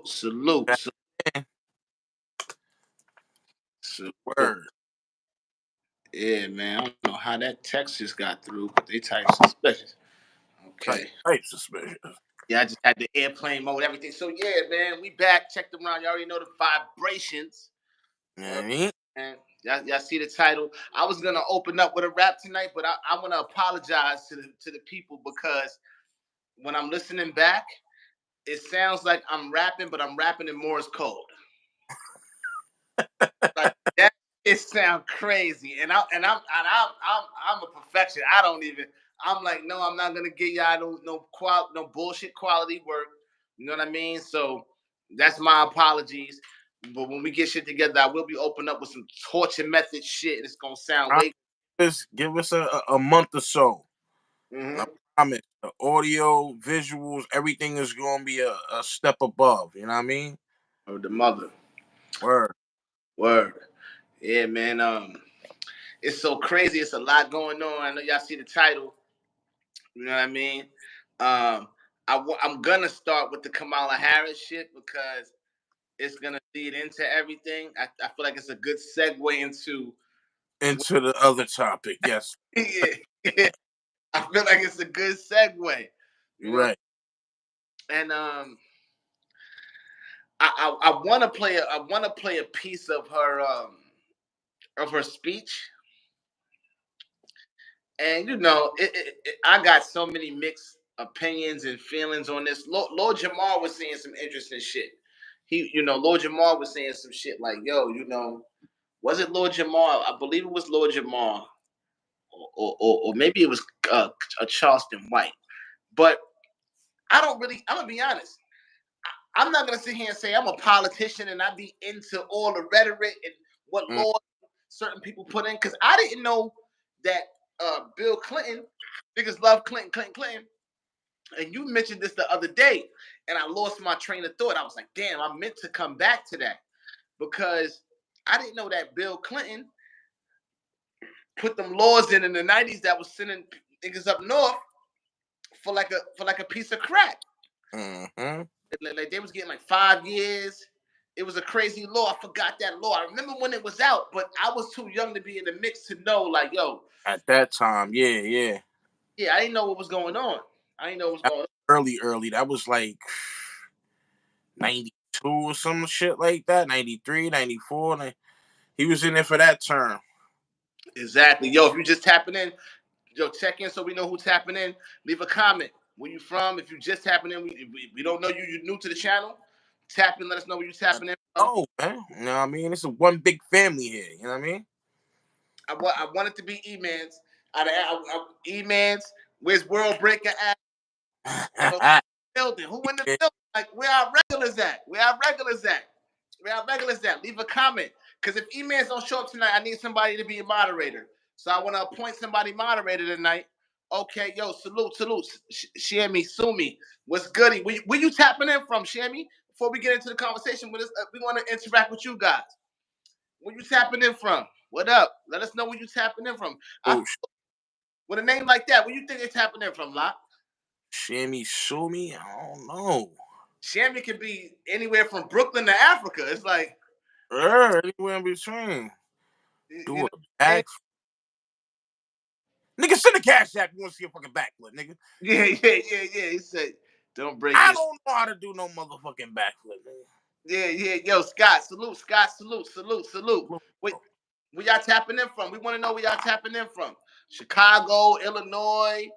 Salute. Man. Salute. Word. Yeah, man. I don't know how that text just got through, but they type suspicious. Okay. Type suspicious. Yeah, I just had the airplane mode, everything. So yeah, man, we back. Check them around. You already know the vibrations. Yeah. And y'all see the title. I was gonna open up with a rap tonight, but I want to apologize to the people because when I'm listening back, it sounds like I'm rapping, but I'm rapping in Morse code. Like that, it sounds crazy, and I'm a perfection. I don't even. I'm like, no, I'm not gonna get y'all no bullshit quality work. You know what I mean? So that's my apologies. But when we get shit together, I will be open up with some torture method shit. And it's gonna sound way. Just give us a month or so. Mm-hmm. I promise. The audio, visuals, everything is gonna be a step above. You know what I mean? Or the mother. Word. Yeah, man. It's so crazy. It's a lot going on. I know y'all see the title. You know what I mean? I'm gonna start with the Kamala Harris shit because it's gonna lead into everything. I feel like it's a good segue into the other topic. Yes. yeah. I feel like it's a good segue. You know? Right. And I want to play a piece of her speech. And I got so many mixed opinions and feelings on this. Lord Jamar was saying some interesting shit. Lord Jamar was saying some shit like, "Yo, was it Lord Jamar? I believe it was Lord Jamar, or maybe it was a Charleston White." But I don't really. I'm gonna be honest. I'm not gonna sit here and say I'm a politician and I be into all the rhetoric and what laws certain people put in because I didn't know that Bill Clinton, niggas love Clinton. And you mentioned this the other day, and I lost my train of thought. I was like, damn, I meant to come back to that because I didn't know that Bill Clinton put them laws in the '90s that was sending niggas up north for like a piece of crack. Mm-hmm. Like they was getting like 5 years. It was a crazy law. I forgot that law. I remember when it was out, but I was too young to be in the mix to know. Like, yo, At that time, yeah. I didn't know what was going on. Early. That was like 92 or some shit like that. 93, 94. He was in there for that term. Exactly. Yo, if you just tapping in, check in so we know who's tapping in. Leave a comment. Where you from? If you just tapping in, we don't know you. You're new to the channel. Tap in. Let us know where you tapping in from. Oh, man. You know what I mean? It's a one big family here. You know what I mean? I want it to be E-Mans. E-Mans. Where's World Breaker at? Building. Who in the building? Like, where our regulars at? Leave a comment. Because if E-Mans don't show up tonight, I need somebody to be a moderator. So I want to appoint somebody moderator tonight. Okay, yo, salute. Shammy, Sumi. What's goody? Where you tapping in from, Shammy? Before we get into the conversation with us, we want to interact with you guys. Where you tapping in from? What up? Let us know where you tapping in from. With a name like that, where you think they're tapping in from, Locke? Shammy Sumi? I don't know. Shammy could be anywhere from Brooklyn to Africa. It's like anywhere in between. Do a back. Nigga, send a cash app. You want to see a fucking backflip, nigga? Yeah. He said, "Don't break." I don't know how to do no motherfucking backflip, nigga. Yeah. Yo, Scott, salute. Wait, where y'all tapping in from? We want to know where y'all tapping in from. Chicago, Illinois,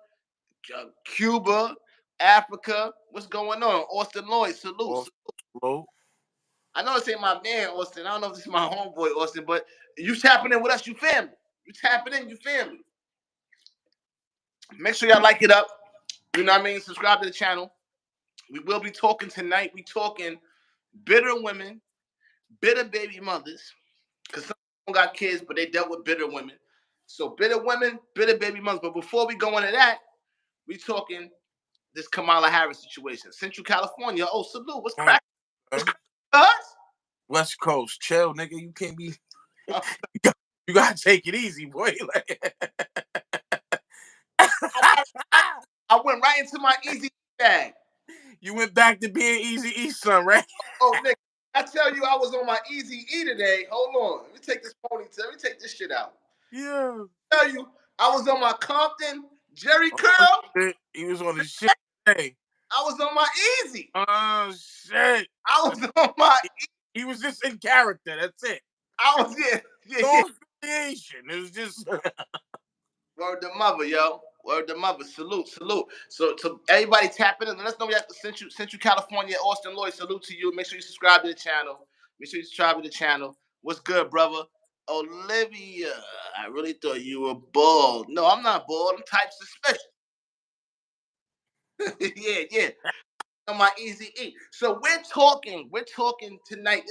Cuba, Africa. What's going on? Austin Lloyd, salute. Hello. I know this ain't my man, Austin. I don't know if this is my homeboy, Austin, but you tapping in with us, you family. You tapping in, you family. Make sure y'all like it up. You know what I mean? Subscribe to the channel. We will be talking tonight. We talking bitter women, bitter baby mothers, because some don't got kids, but they dealt with bitter women. So bitter women, bitter baby mothers. But before we go into that, we talking this Kamala Harris situation. Central California. Oh, salute. What's cracking? West Coast. Chill, nigga. You can't be... you gotta take it easy, boy. I went right into my easy bag. You went back to being Easy East son, right? Oh, nigga, I tell you, I was on my Easy E today. Hold on. Let me take this ponytail. Let me take this shit out. Yeah. I tell you, I was on my Compton Jerry Oh, curl. shit. He was on the shit. Hey. I was on my Easy. Oh shit. I was on my. He was just in character. That's it. I was yeah. No affiliation. It was just Word to mother, yo. Word to mother. Salute, salute. So everybody tapping in. Let us know we have Central California, Austin Lloyd. Salute to you. Make sure you subscribe to the channel. Make sure you subscribe to the channel. What's good, brother? Olivia, I really thought you were bald. No, I'm not bald. I'm type suspicious. Yeah. On my Easy E. So we're talking tonight.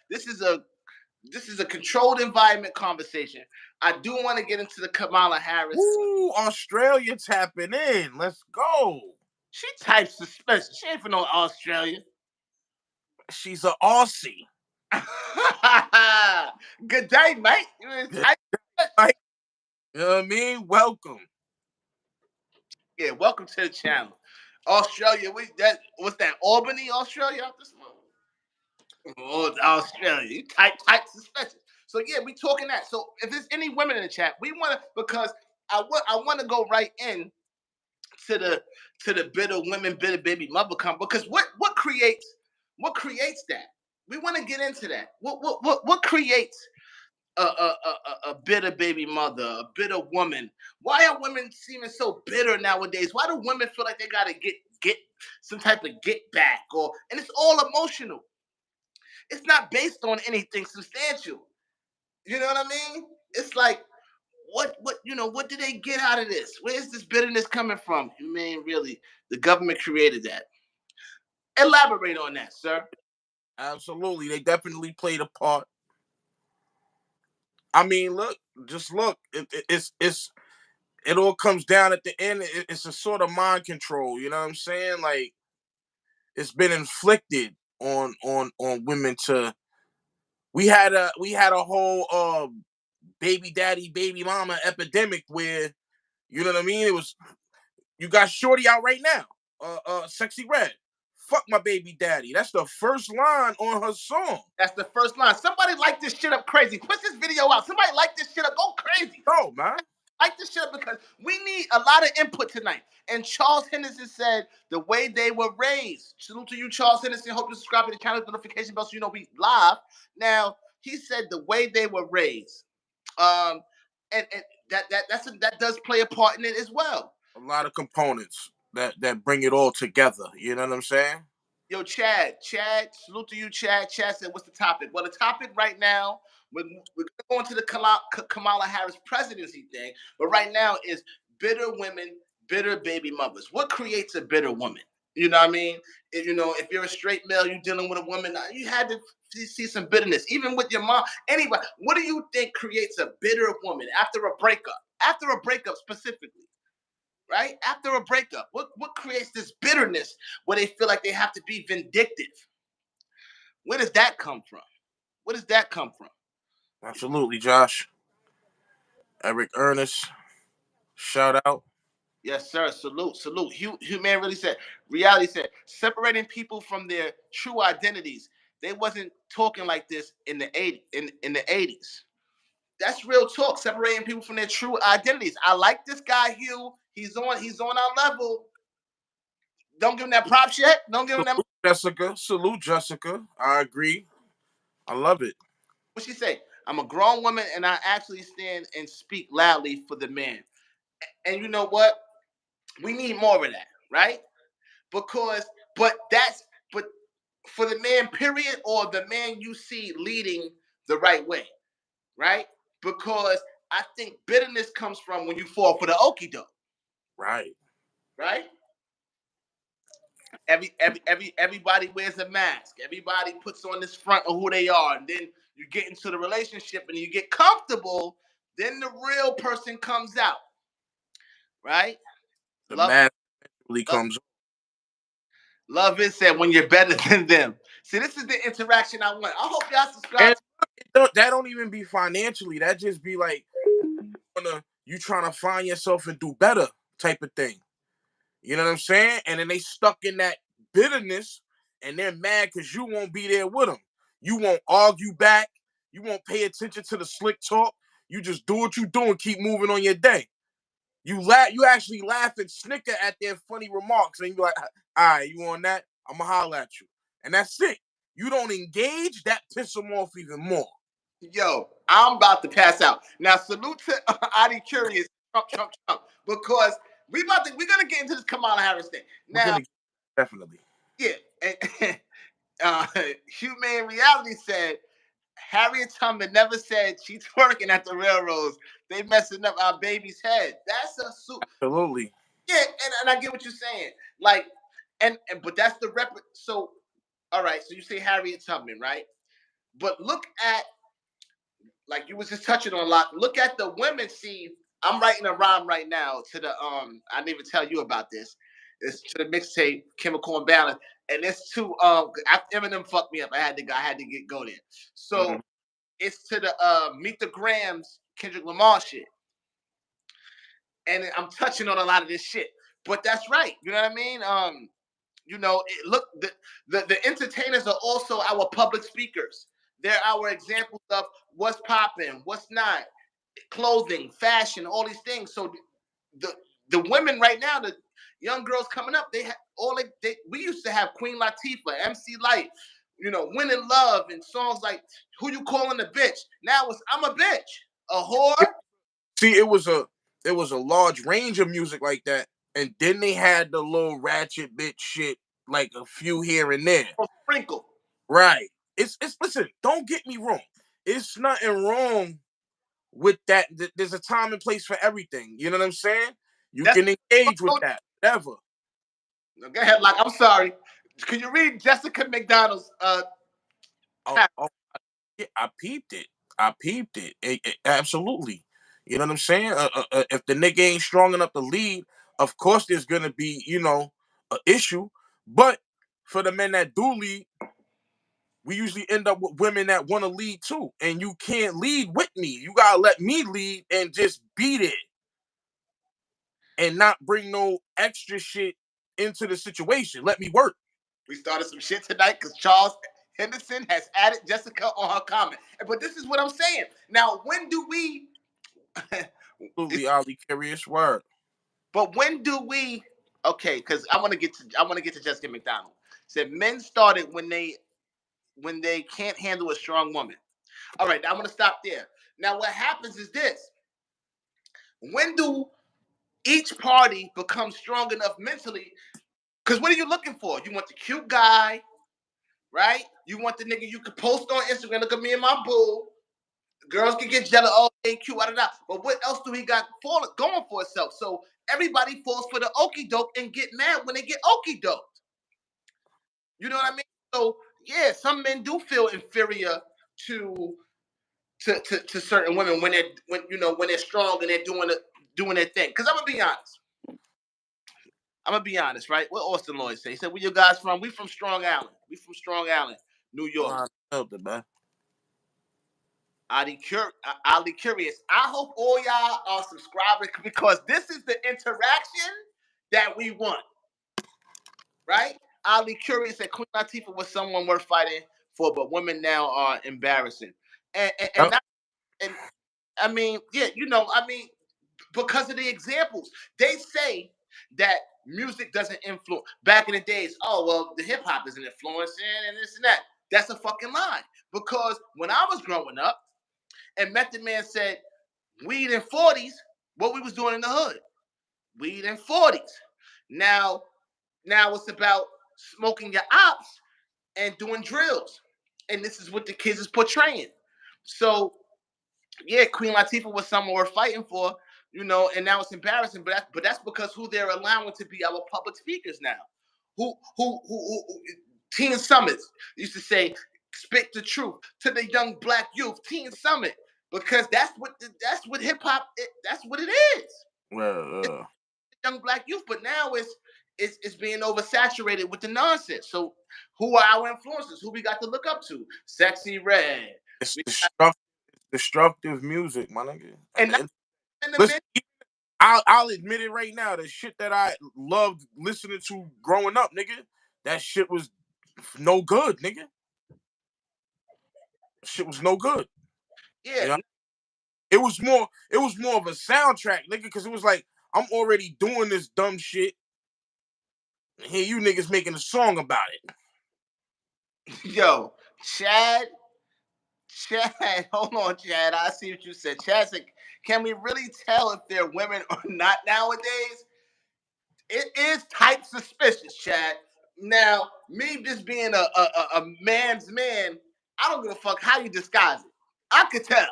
This is a controlled environment conversation. I do want to get into the Kamala Harris. Ooh, Australia tapping in. Let's go. She types suspicious. She ain't from no Australia. She's an Aussie. Good day, mate. You know what I mean? Welcome. Yeah, welcome to the channel. Australia, what's that? Albany, Australia? Oh, Australia. You type suspicious. So yeah, we talking that. So if there's any women in the chat, we want to because I want to go right in to the bitter women, bitter baby mother come because what creates that? We want to get into that. What creates a bitter baby mother, a bitter woman? Why are women seeming so bitter nowadays? Why do women feel like they gotta get some type of get back and it's all emotional? It's not based on anything substantial. You know what I mean? It's like what do they get out of this? Where's this bitterness coming from? You mean really the government created that? Elaborate on that, sir. Absolutely. They definitely played a part. I mean, just look. It all comes down at the end. It's a sort of mind control. You know what I'm saying? Like it's been inflicted on women to. We had a whole baby daddy, baby mama epidemic where you know what I mean. It was you got Shorty out right now. Sexy Red. Fuck my baby daddy. That's the first line on her song. That's the first line. Somebody like this shit up crazy. Put this video out. Somebody like this shit up. Go crazy. Oh man. Like this shit up because we need a lot of input tonight. And Charles Henderson said the way they were raised. Salute to you, Charles Henderson. Hope you subscribe to the channel notification bell so you know we live. Now he said the way they were raised. And that does play a part in it as well. A lot of components that bring it all together. You know what I'm saying? Yo, Chad, salute to you, Chad. Chad said, what's the topic? Well, the topic right now, we're going to the Kamala Harris presidency thing, but right now is bitter women, bitter baby mothers. What creates a bitter woman? You know what I mean? If you're a straight male, you're dealing with a woman, you had to see some bitterness, even with your mom. Anyway, what do you think creates a bitter woman after a breakup? After a breakup specifically. Right? After a breakup, what creates this bitterness where they feel like they have to be vindictive? Where does that come from? Where does that come from? Absolutely, Josh. Eric Ernest, shout out. Yes, sir. Salute. Hugh Man really said, reality said, separating people from their true identities. They wasn't talking like this in the 80s. In the 80s. That's real talk, separating people from their true identities. I like this guy, Hugh. He's on our level. Don't give him that props yet. Don't give him that. Jessica. Salute, Jessica. I agree. I love it. What she say? I'm a grown woman and I actually stand and speak loudly for the man. And you know what? We need more of that, right? Because, but for the man, period, or the man you see leading the right way, right? Because I think bitterness comes from when you fall for the okie doke. Right. Right? Everybody wears a mask. Everybody puts on this front of who they are, and then you get into the relationship and you get comfortable. Then the real person comes out, right? The Love, mask really comes. love is said when you're better than them. See, this is the interaction I want. I hope y'all subscribe. And that don't even be financially. That just be like you trying to find yourself and do better type of thing. You know what I'm saying? And then they stuck in that bitterness and they're mad because you won't be there with them. You won't argue back. You won't pay attention to the slick talk. You just do what you do and keep moving on your day. You actually laugh and snicker at their funny remarks, and you're like, all right, you on that? I'm gonna holler at you. And that's it. You don't engage, that piss them off even more. Yo, I'm about to pass out. Now, salute to Adi Curious, Trump, because we're gonna get into this Kamala Harris thing. Now, definitely. Yeah, and Humane Reality said Harriet Tubman never said she's twerking at the railroads. They messing up our baby's head. That's a absolutely. Yeah, and I get what you're saying. Like, and but that's the rep. So, all right. So you say Harriet Tubman, right? But look at, like you was just touching on a lot. Look at the women. See, I'm writing a rhyme right now to the I didn't even tell you about this. It's to the mixtape Chemical Imbalance, and it's to Eminem fucked me up. I had to get go there. So it's to the Meet the Grams Kendrick Lamar shit, and I'm touching on a lot of this shit. But that's right. You know what I mean? You know, look, the entertainers are also our public speakers. They're our examples of what's popping, what's not, clothing, fashion, all these things. So the women right now, the young girls coming up, they have all we used to have Queen Latifah, MC Light, you know, Winning Love, and songs like Who You Calling a Bitch. Now it's I'm a bitch, a whore. See, it was a large range of music like that, and then they had the little ratchet bitch shit, like a few here and there. Sprinkle. Right. It's listen, don't get me wrong. It's nothing wrong with that. There's a time and place for everything. You know what I'm saying? You can engage with that. Whatever. Go ahead, like I'm sorry. Can you read Jessica McDonald's yeah, I peeped it. Absolutely. You know what I'm saying? If the nigga ain't strong enough to lead, of course there's gonna be, you know, an issue. But for the men that do lead, we usually end up with women that want to lead too. And you can't lead with me. You gotta let me lead and just beat it. And not bring no extra shit into the situation. Let me work. We started some shit tonight because Charles Henderson has added Jessica on her comment. But this is what I'm saying. Now, when do we Absolutely, Ali, curious word. But when do we okay, because I want to get to Jessica McDonald. Said men started when they can't handle a strong woman. All right, I'm gonna stop there. Now what happens is this. When do each party become strong enough mentally? Because what are you looking for? You want the cute guy, right? You want the nigga you could post on Instagram. Look at me and my boo. Girls can get jealous. Oh, they cute. But what else do he got going for itself? So everybody falls for the okie doke and get mad when they get okie doke. You know what I mean? So yeah, some men do feel inferior to certain women when they're strong and they're doing their thing. Because I'm gonna be honest, right? What Austin Lloyd say? He said, "Where you guys from? We from Strong Island. We from Strong Island, New York." Ali Curious. I hope all y'all are subscribing because this is the interaction that we want. Right? Ali Curious said Queen Latifah was someone worth fighting for, but women now are embarrassing. And I mean, yeah, because of the examples. They say that music doesn't influence. Back in the days, oh, well, the hip hop isn't influencing and this and that. That's a fucking lie. Because when I was growing up and Method Man said, weed in 40s, what we was doing in the hood. Weed in 40s. Now it's about smoking your ops and doing drills. And this is what the kids is portraying. So yeah, Queen Latifah was someone we're fighting for, and now it's embarrassing. But that's because who they're allowing to be our public speakers now. Who Teen Summits used to say, "Spit the truth" to the young black youth. Teen Summit, because that's what hip hop. That's what it is. It's young black youth, but now it's being oversaturated with the nonsense. So who are our influencers? Who we got to look up to? Sexy Red. It's destructive music, my nigga. Listen, I'll admit it right now. The shit that I loved listening to growing up, nigga, that shit was No good, nigga. Shit was no good. Yeah. You know? It was more of a soundtrack, nigga, because it was like, I'm already doing this dumb shit. And here you niggas making a song about it. Yo, Chad, hold on, Chad. I see what you said. Chad said, can we really tell if they're women or not nowadays? It is type suspicious, Chad. Now, me just being a man's man, I don't give a fuck how you disguise it. I could tell.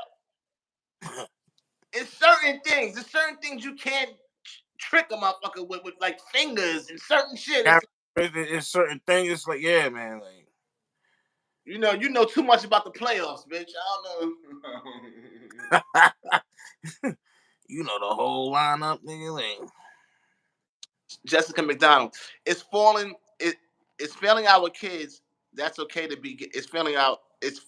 It's certain things. There's certain things you can't trick a motherfucker with like fingers and certain shit. It's certain things. It's like, yeah, man. Like, you know too much about the playoffs, bitch. I don't know. you know the whole lineup, nigga. Like, Jessica McDonald. It's falling. It's failing our kids. That's okay to be. It's failing out. It's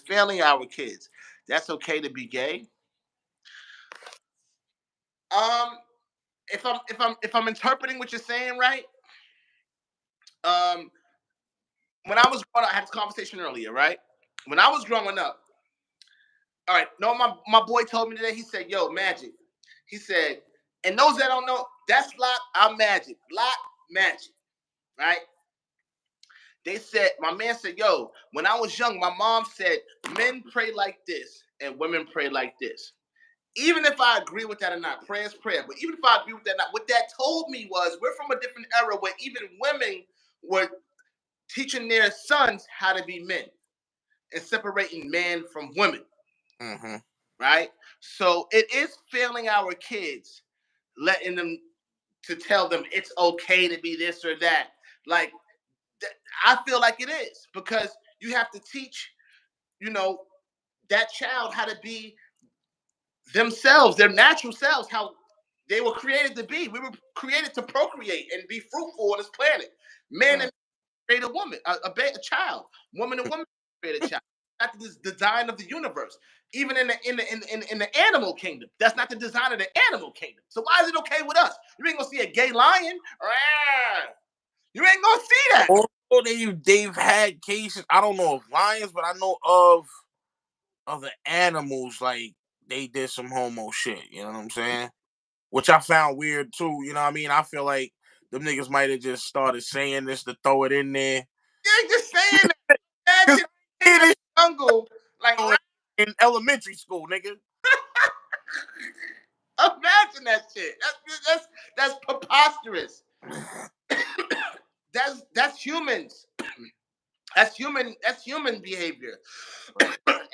failing our kids. That's okay to be gay. Um, if I'm interpreting what you're saying right, um, when I was growing up, I had this conversation earlier, right? When I was growing up, all right, no, my boy told me today. He said, "Yo, Magic." He said, and those that don't know, that's Lock. I'm Magic. Lock Magic, right? They said, my man said, "Yo, when I was young, my mom said men pray like this and women pray like this." Even if I agree with that or not, prayer is prayer. But even if I agree with that or not, what that told me was we're from a different era where even women were teaching their sons how to be men and separating men from women, mm-hmm. right? So it is failing our kids, letting them to tell them it's okay to be this or that. Like, I feel like it is because you have to teach, you know, that child how to be themselves, their natural selves, how they were created to be. We were created to procreate and be fruitful on this planet. Man and create a woman, a child. Woman and woman create a child. That's the design of the universe. Even in the animal kingdom, that's not the design of the animal kingdom. So why is it okay with us? You ain't gonna see a gay lion. You ain't gonna see that. Although they've had cases, I don't know of lions, but I know of other animals, like they did some homo shit. You know what I'm saying? Which I found weird too. You know what I mean? I feel like them niggas might have just started saying this to throw it in there. You ain't just saying that. Cause In the jungle, like in elementary school, nigga. imagine that shit. That's preposterous. That's humans. That's human behavior.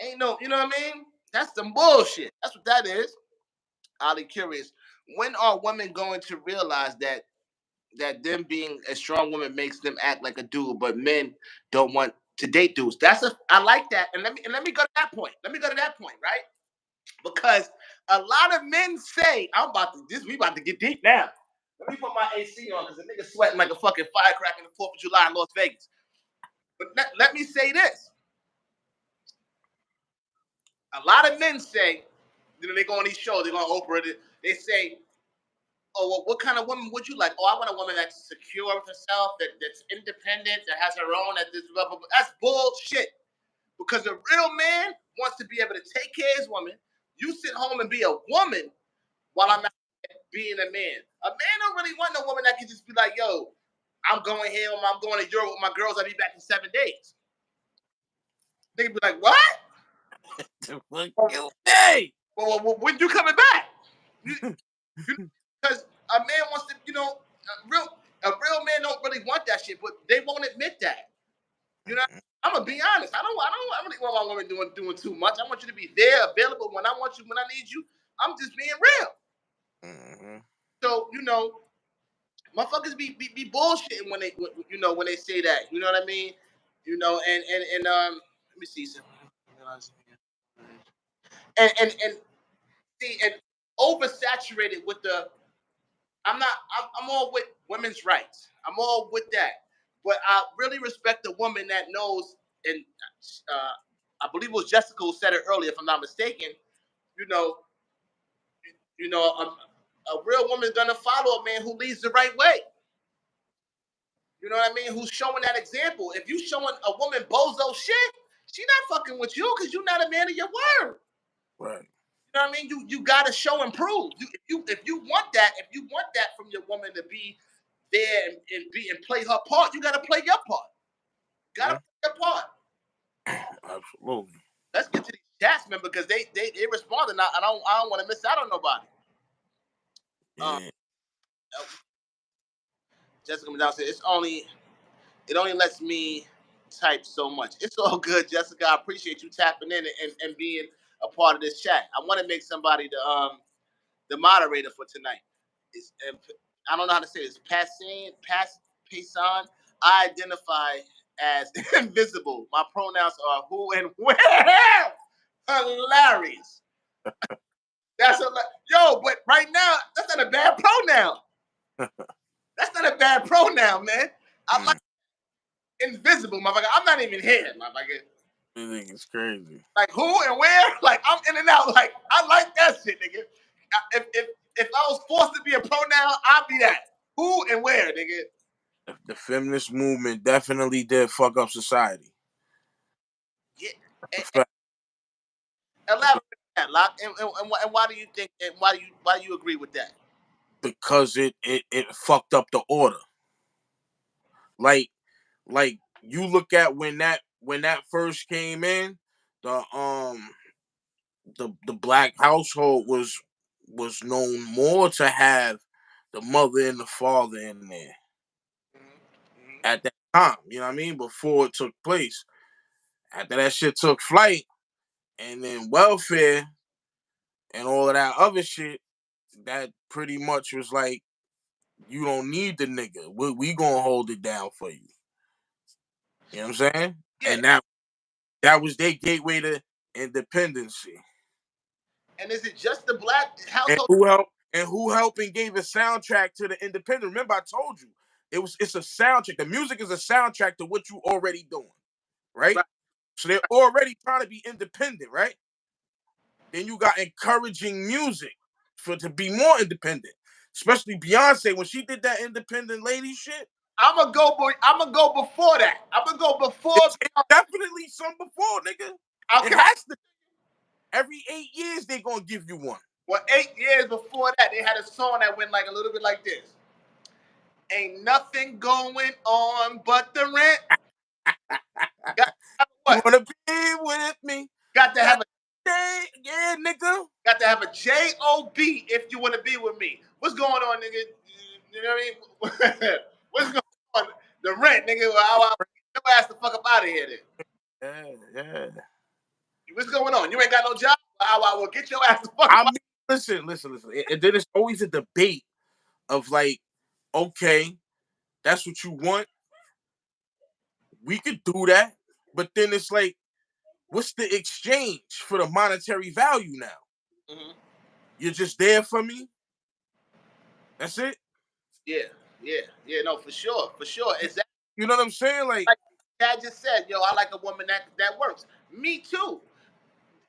Ain't no, you know what I mean? That's some bullshit. That's what that is. Oddly curious. When are women going to realize that them being a strong woman makes them act like a dude, but men don't want to date dudes? I like that. And let me go to that point. Let me go to that point, right? Because a lot of men say, we about to get deep now. Let me put my AC on because the nigga sweating like a fucking firecracker in the 4th of July in Las Vegas. But let me say this. A lot of men say, they go on these shows, they're going to Oprah, they say, "Oh, well, what kind of woman would you like?" "Oh, I want a woman that's secure with herself, that's independent, that has her own, that this, blah, blah, blah." That's bullshit. Because a real man wants to be able to take care of his woman. You sit home and be a woman while I'm being a man. A man don't really want no woman that can just be like, "Yo, I'm going here, I'm going to Europe with my girls, I'll be back in 7 days." They be like, "What? Hey, Well, when you coming back?" Because a man wants to, a real man don't really want that shit, but they won't admit that. You know, I'm gonna be honest. I don't really want my woman doing too much. I want you to be there, available when I want you, when I need you. I'm just being real. mm-hmm. So motherfuckers be bullshitting when they say that. You know what I mean? Let me see something. And see, and oversaturated with the. I'm all with women's rights. I'm all with that. But I really respect a woman that knows, and I believe it was Jessica who said it earlier, if I'm not mistaken. You know, a real woman's gonna follow a man who leads the right way. You know what I mean? Who's showing that example? If you showing a woman bozo shit, she not fucking with you because you're not a man of your word. Right. You know what I mean? You gotta show and prove. If you want that from your woman to be there and play her part, you gotta play your part. You gotta play your part. Absolutely. Let's get to these chats, man, because they responded. I don't want to miss out on nobody. Yeah. Jessica Madonna said it only lets me type so much. It's all good, Jessica. I appreciate you tapping in and being a part of this chat. I want to make somebody the moderator for tonight. I don't know how to say this. Passan. I identify as invisible. My pronouns are who and where. Hilarious. That's yo, but right now that's not a bad pronoun. That's not a bad pronoun, man. I like invisible, motherfucker. I'm not even here, motherfucker. You think it's crazy? Like who and where? Like I'm in and out. Like I like that shit, nigga. If I was forced to be a pronoun, I'd be that. Who and where, nigga? The feminist movement definitely did fuck up society. Yeah. Elaborate on that, Locke. And why do you think? And why do you agree with that? Because it fucked up the order. Like you look at when that first came in, the black household was known more to have the mother and the father in there at that time. You know what I mean? Before it took place. After that shit took flight, and then welfare and all of that other shit, that pretty much was like, you don't need the nigga. We gonna hold it down for you. You know what I'm saying? Yeah. And that was their gateway to independency. And is it just the black And household? who helped and gave a soundtrack to the independent? Remember, I told you it's a soundtrack. The music is a soundtrack to what you already doing, right? So they're already trying to be independent, right? Then you got encouraging music to be more independent. Especially Beyonce when she did that independent lady shit. I'm gonna go before that. I'm gonna go before. It's definitely some before, nigga. Okay. It has to. Every 8 years they gonna give you one. Well, 8 years before that, they had a song that went like a little bit like this. Ain't nothing going on but the rent. You wanna be with me? Got to have a yeah, nigga. Got to have a J-O-B if you want to be with me. What's going on, nigga? You know what I mean? What's going on? The rent, nigga. I'll get your ass the fuck up out of here then. Yeah. What's going on? You ain't got no job? I will get your ass the fuck up. Listen. And then it's always a debate of like, okay, that's what you want. We could do that. But then it's like, what's the exchange for the monetary value now? Mm-hmm. You're just there for me? That's it? Yeah, no, for sure. Exactly. You know what I'm saying? Like Dad just said, yo, I like a woman that works. Me too.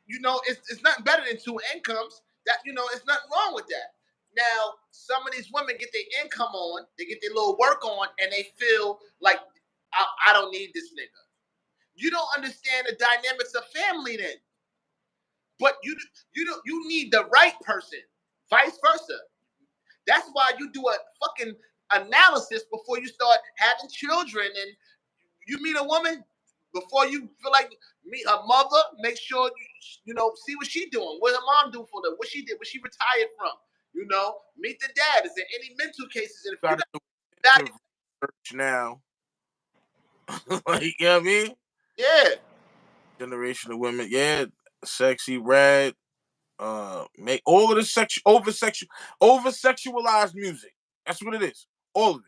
You know, it's nothing better than two incomes. That, you know, it's nothing wrong with that. Now, some of these women get their income on, they get their little work on, and they feel like I don't need this nigga. You don't understand the dynamics of family then. But you need the right person. Vice versa. That's why you do a fucking analysis before you start having children. And you meet a woman before you feel like meet her mother. Make sure you know see what she doing. What her mom do for her. What she did. What she retired from. You know, meet the dad. Is there any mental cases? And if you got research now, like, you know what I mean? Yeah. Generation of women. Yeah, Sexy Red. Make all of the over sexualized music. That's what it is. All of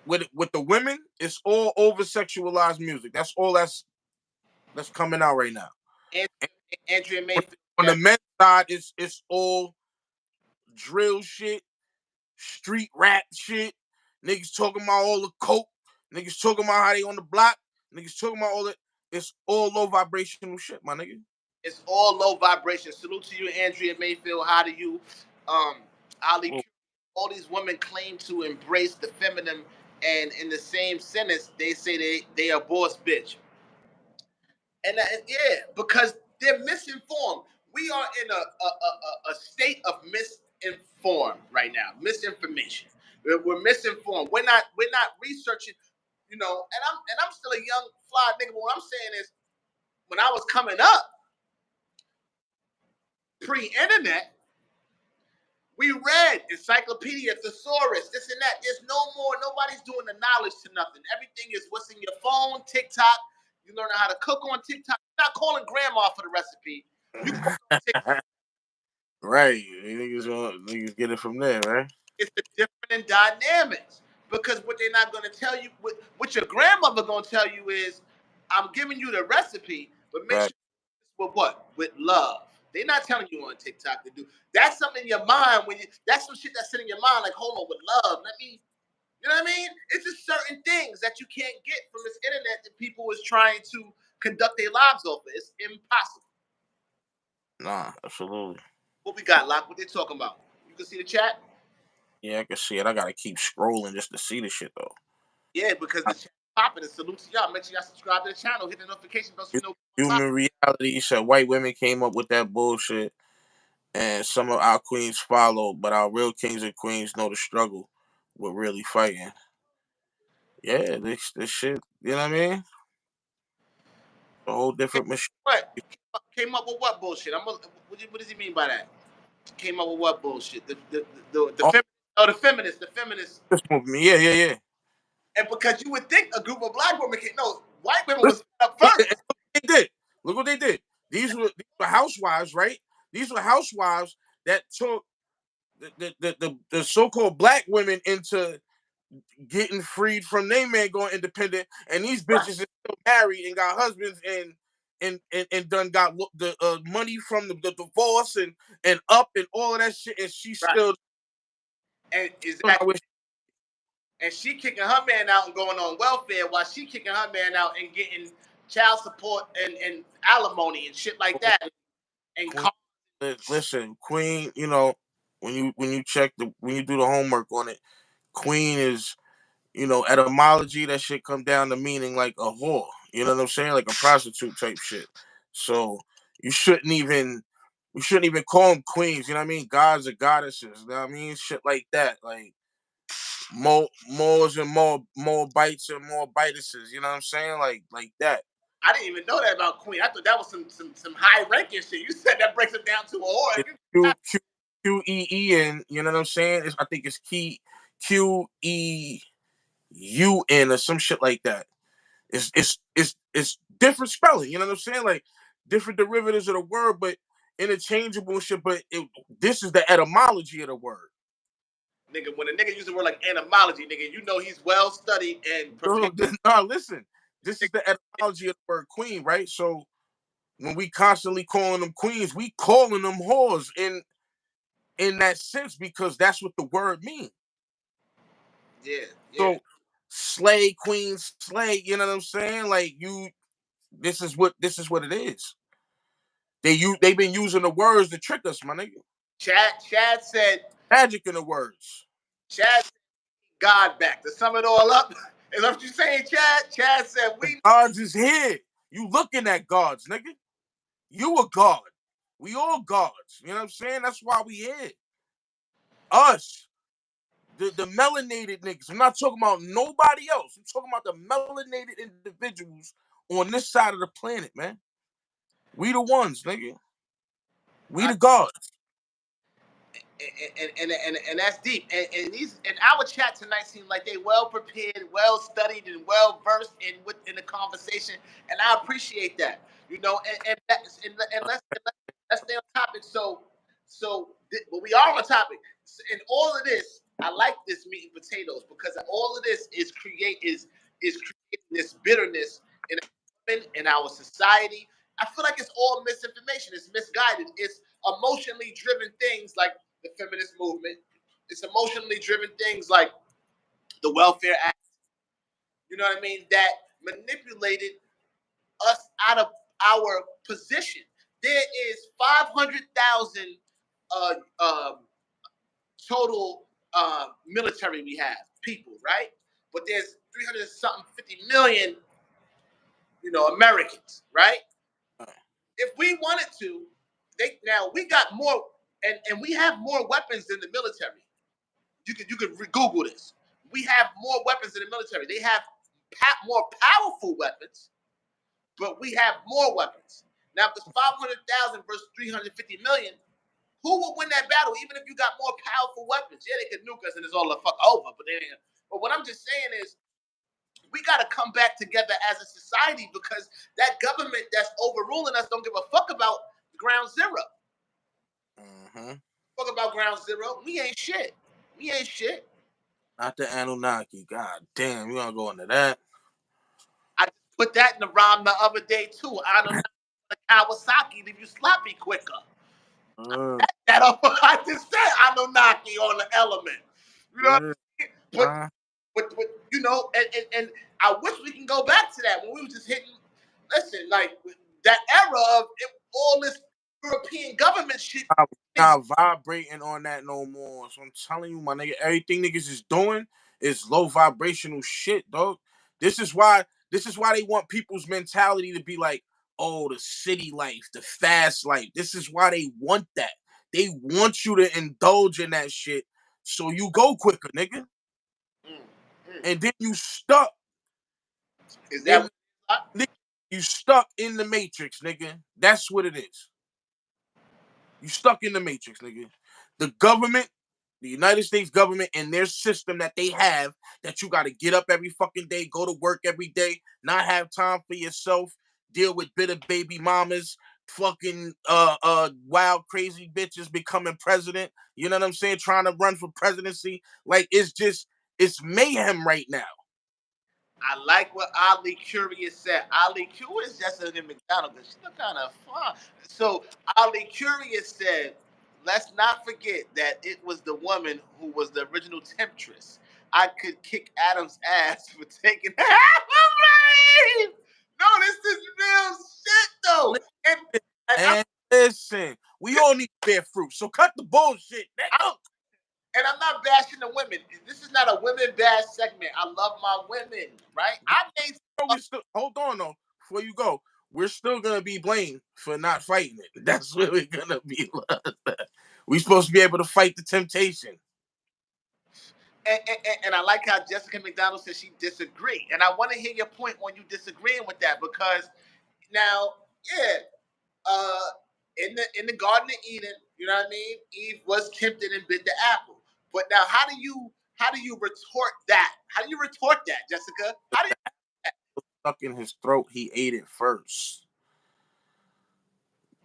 it. With the women, it's all over sexualized music. That's all that's coming out right now. Andrea Mayfield. On the men's side, it's all drill shit, street rap shit. Niggas talking about all the coke. Niggas talking about how they on the block. Niggas talking about all that. It's all low vibrational shit, my nigga. It's all low vibration. Salute to you, Andrea Mayfield. How do you, Ali? all these women claim to embrace the feminine, and in the same sentence, they say they are boss bitch. And yeah, because they're misinformed. We are in a state of misinformed right now, misinformation. We're misinformed. We're not researching, and I'm still a young fly nigga. But what I'm saying is, when I was coming up, pre-internet, we read encyclopedia, thesaurus, this and that. There's no more. Nobody's doing the knowledge to nothing. Everything is what's in your phone, TikTok. You learn how to cook on TikTok. You're not calling grandma for the recipe. You call on TikTok. Right. Niggas get it from there, right? It's the different dynamics. Because what they're not going to tell you, what your grandmother going to tell you is, I'm giving you the recipe, but make Right. sure it's with what? With love. They're not telling you on TikTok to do. That's something in your mind that's some shit that's sitting in your mind. Like, hold on, with love. Let me. You know what I mean? It's just certain things that you can't get from this internet that people is trying to conduct their lives over. It's impossible. Nah, absolutely. What we got, Lock? What they talking about? You can see the chat. Yeah, I can see it. I gotta keep scrolling just to see the shit though. Yeah, because the chat popping. And salute to y'all. Make sure y'all subscribe to the channel. Hit the notification bell so you know what's popping. Human reality said white women came up with that bullshit, and some of our queens followed, but our real kings and queens know the struggle. We're really fighting. Yeah, this shit. You know what I mean? A whole different machine. What? Came up with what bullshit? What does he mean by that? Came up with what bullshit? The Oh, feminist. Oh, the feminists. The feminists. this movement. Yeah, yeah, yeah. And because you would think a group of black women can, no, white women Listen, was up look, first. look what they did. Look what they did. These were housewives, right? These were housewives that took the so-called black women into getting freed from their man going independent, and these Right. bitches are still married and got husbands and done got the money from the divorce and up and all of that shit, and she Right. still And not exactly. with And she kicking her man out and going on welfare while she kicking her man out and getting child support and alimony and shit like that. And Queen. Listen, Queen. You know when you check when you do the homework on it, Queen is etymology. That shit come down to meaning like a whore. You know what I'm saying? Like a prostitute type shit. So you shouldn't even we shouldn't even call them queens. You know what I mean? Gods or goddesses. You know what I mean? Shit like that. Like moles and more bites and more biteses. You know what I'm saying? Like that. I didn't even know that about Queen. I thought that was some high ranking shit. You said that breaks it down to a whore. It's Qeeun. You know what I'm saying? I think it's Qeun or some shit like that. It's different spelling. You know what I'm saying? Like different derivatives of the word, but interchangeable shit. But this is the etymology of the word. Nigga, when a nigga use the word like etymology, nigga, you know he's well studied and prepared. No, listen. This is the etymology of the word queen, right? So when we constantly calling them queens, we calling them whores in that sense because that's what the word means. Yeah, yeah. So slay queens, slay. You know what I'm saying? Like you, this is what it is. They've been using the words to trick us, my nigga. Chad said, Magic in the words. Chad said God back. To sum it all up, is that what you saying, Chad? Chad said The we gods is here. You looking at gods, nigga. You a god. We all gods. You know what I'm saying? That's why we here. Us. The melanated niggas. I'm not talking about nobody else. I'm talking about the melanated individuals on this side of the planet, man. We the ones, nigga. We I, the gods. and that's deep. And our chat tonight seems like they well prepared, well studied, and well versed in the conversation, and I appreciate that. And let's stay on topic. But we are on topic. In all of this, I like this meat and potatoes because all of this is creating this bitterness in in our society. I feel like it's all misinformation. It's misguided. It's emotionally driven things like the feminist movement. It's emotionally driven things like the Welfare Act. You know what I mean? That manipulated us out of our position. There is 500,000 uh, um, total military we have, people, right? But there's 350 million, Americans, right? If we wanted to, now we got more, and we have more weapons than the military. You could Google this. We have more weapons than the military. They have more powerful weapons, but we have more weapons. Now, if it's 500,000 versus 350 million, who will win that battle? Even if you got more powerful weapons, yeah, they could nuke us and it's all the fuck over. But what I'm just saying is, we got to come back together as a society, because that government that's overruling us don't give a fuck about ground zero. Mm-hmm. Fuck about ground zero. We ain't shit. We ain't shit. Not the Anunnaki. God damn, you gonna go into that? I just put that in the rhyme the other day too. Anunnaki, Kawasaki, leave you sloppy quicker. I just said Anunnaki on the element. You know what I mean? But and I wish we can go back to that when we was just hitting. Listen, like that era of all this European government shit. Not vibrating on that no more. So I'm telling you, my nigga, everything niggas is doing is low vibrational shit, dog. This is why they want people's mentality to be like, oh, the city life, the fast life. This is why they want that. They want you to indulge in that shit so you go quicker, nigga. And then you stuck. Is that you stuck in the matrix, nigga? That's what it is. You stuck in the matrix, nigga. The government, the United States government, and their system that they have, that you got to get up every fucking day, go to work every day, not have time for yourself, deal with bitter baby mamas, fucking wild crazy bitches becoming president. You know what I'm saying? Trying to run for presidency. Like, it's mayhem right now. I like what Ali Curious said. Ali Curious just in McDonald's, because she's kind of fun. So Ali Curious said, let's not forget that it was the woman who was the original temptress. I could kick Adam's ass for taking half of me. No, this is real shit though. And listen, we all need to bear fruit. So cut the bullshit, nigga. And I'm not bashing the women. This is not a women bash segment. I love my women, right? Hold on though. Before you go, we're still gonna be blamed for not fighting it. That's where we're gonna be. We're supposed to be able to fight the temptation. And I like how Jessica McDonald said she disagreed. And I want to hear your point when you disagreeing with that, because now, in the Garden of Eden, you know what I mean? Eve was tempted and bit the apple. But now, how do you retort that? How do you retort that, Jessica? How do you stuck in his throat? He ate it first.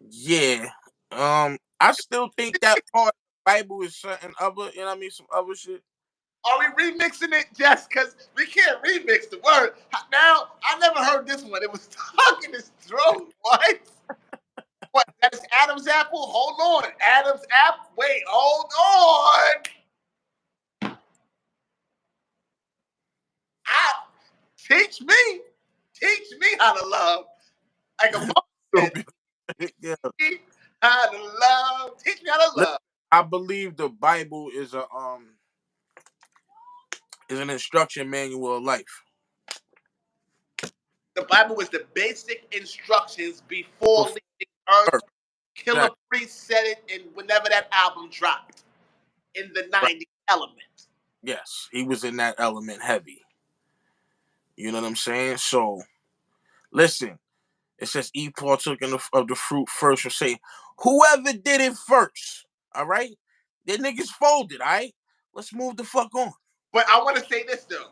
Yeah. I still think that part of the Bible is something other. You know what I mean? Some other shit. Are we remixing it just because we can't remix the word? Now, I never heard this one. It was stuck in his throat. What? What? That is Adam's apple? Hold on. Adam's apple? Wait, hold on. Teach me. Teach me how to love. Like a mom said, Yeah. teach me how to love. Teach me how to love. I believe the Bible is an instruction manual of life. The Bible is the basic instructions before leaving Earth. Killer Priest said it in whenever that album dropped in the 90s element. Yes, he was in that element heavy. You know what I'm saying? So, listen, it says Eve partook of the fruit first, or say, whoever did it first, all right? Them niggas folded, all right? Let's move the fuck on. But I want to say this, though,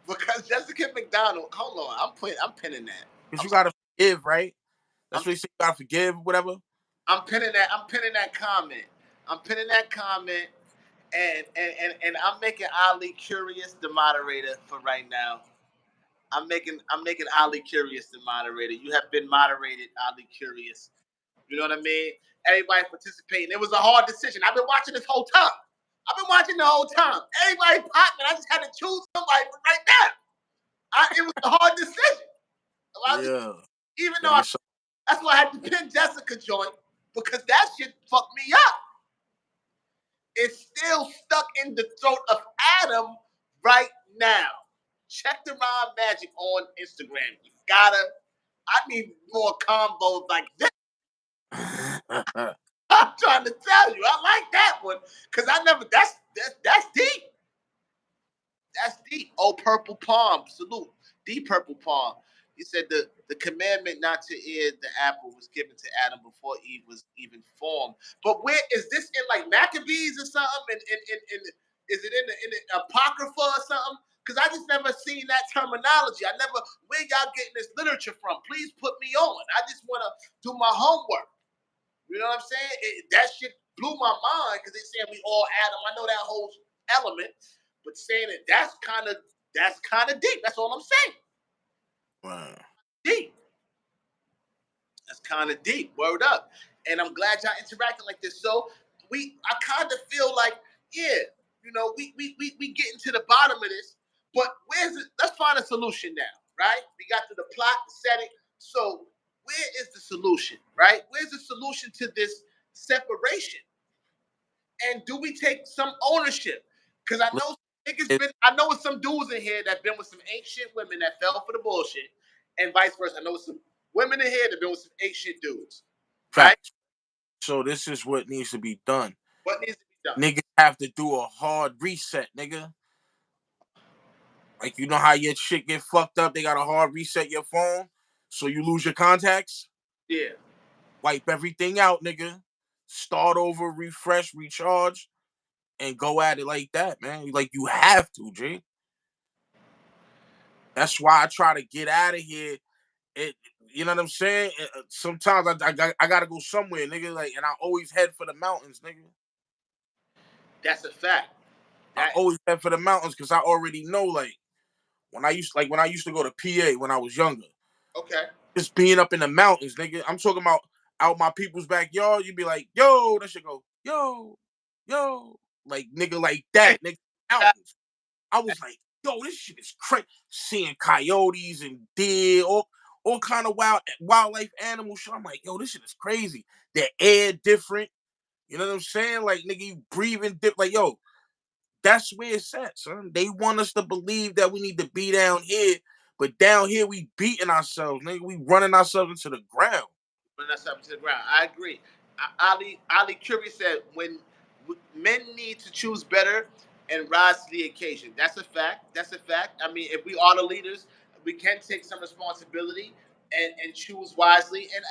because Jessica McDonald, hold on, I'm pinning that. Because you got to forgive, right? That's what you say, you got to forgive, whatever. I'm pinning that comment. I'm pinning that comment, and I'm making Ali Curious the moderator for right now. I'm making Ali Curious the moderator. You have been moderated, Ali Curious. You know what I mean? Everybody participating. It was a hard decision. I've been watching this whole time. The whole time. Everybody popping. I just had to choose somebody for right now. It was a hard decision. Even though that's why I had to pin Jessica joint, because that shit fucked me up. is still stuck in the throat of Adam right now. Check the rhyme magic on Instagram. You gotta. I need more combos like this. I'm trying to tell you, I like that one because I never. That's deep. That's deep. Oh, purple palm. Salute. The purple palm. He said the commandment not to eat the apple was given to Adam before Eve was even formed. But where is this in like Maccabees or something? In is it in the Apocrypha or something? Because I just never seen that terminology. I never. Where y'all getting this literature from? Please put me on. I just want to do my homework. You know what I'm saying? That shit blew my mind because they saying we all Adam. I know that whole element, but saying it that's kind of deep. That's all I'm saying. Wow. Deep. That's kind of deep. Word up. And I'm glad y'all interacting like this. So I kind of feel like, yeah, we getting to the bottom of this, but where's it? Let's find a solution now, right? We got to the plot, the setting. So where is the solution, right? Where's the solution to this separation? And do we take some ownership? Because I know I know some dudes in here that been with some ancient women that fell for the bullshit, and vice versa. I know some women in here that been with some ancient dudes, right? Facts. So this is what needs to be done. What needs to be done? Niggas have to do a hard reset, nigga. Like, you know how your shit get fucked up, they gotta hard reset your phone so you lose your contacts? Yeah, Wipe everything out, nigga. Start over, refresh, recharge, and go at it like that, man. Like, you have to, G. That's why I try to get out of here. It, you know what I'm saying? Sometimes I gotta go somewhere, nigga. Like, and I always head for the mountains, nigga. that's a fact. I That always head for the mountains because I already know, like, when I used to go to PA when I was younger, okay. just being up in the mountains, nigga. I'm talking about out my people's backyard. You'd be like, yo, that should go, yo, like nigga, like that, nigga. Mountains. I was like, yo, this shit is crazy. Seeing coyotes and deer, all kind of wildlife animal shit. I'm like, yo, this shit is crazy. The air different. You know what I'm saying? Like, nigga, you breathing different. Like, yo, that's where it's at, son. They want us to believe that we need to be down here, but down here we beating ourselves, nigga. We running ourselves into the ground. When that's up to the ground. I agree. Ali Curie said, when men need to choose better and rise to the occasion. That's a fact. That's a fact. I mean, if we are the leaders, we can take some responsibility and choose wisely. And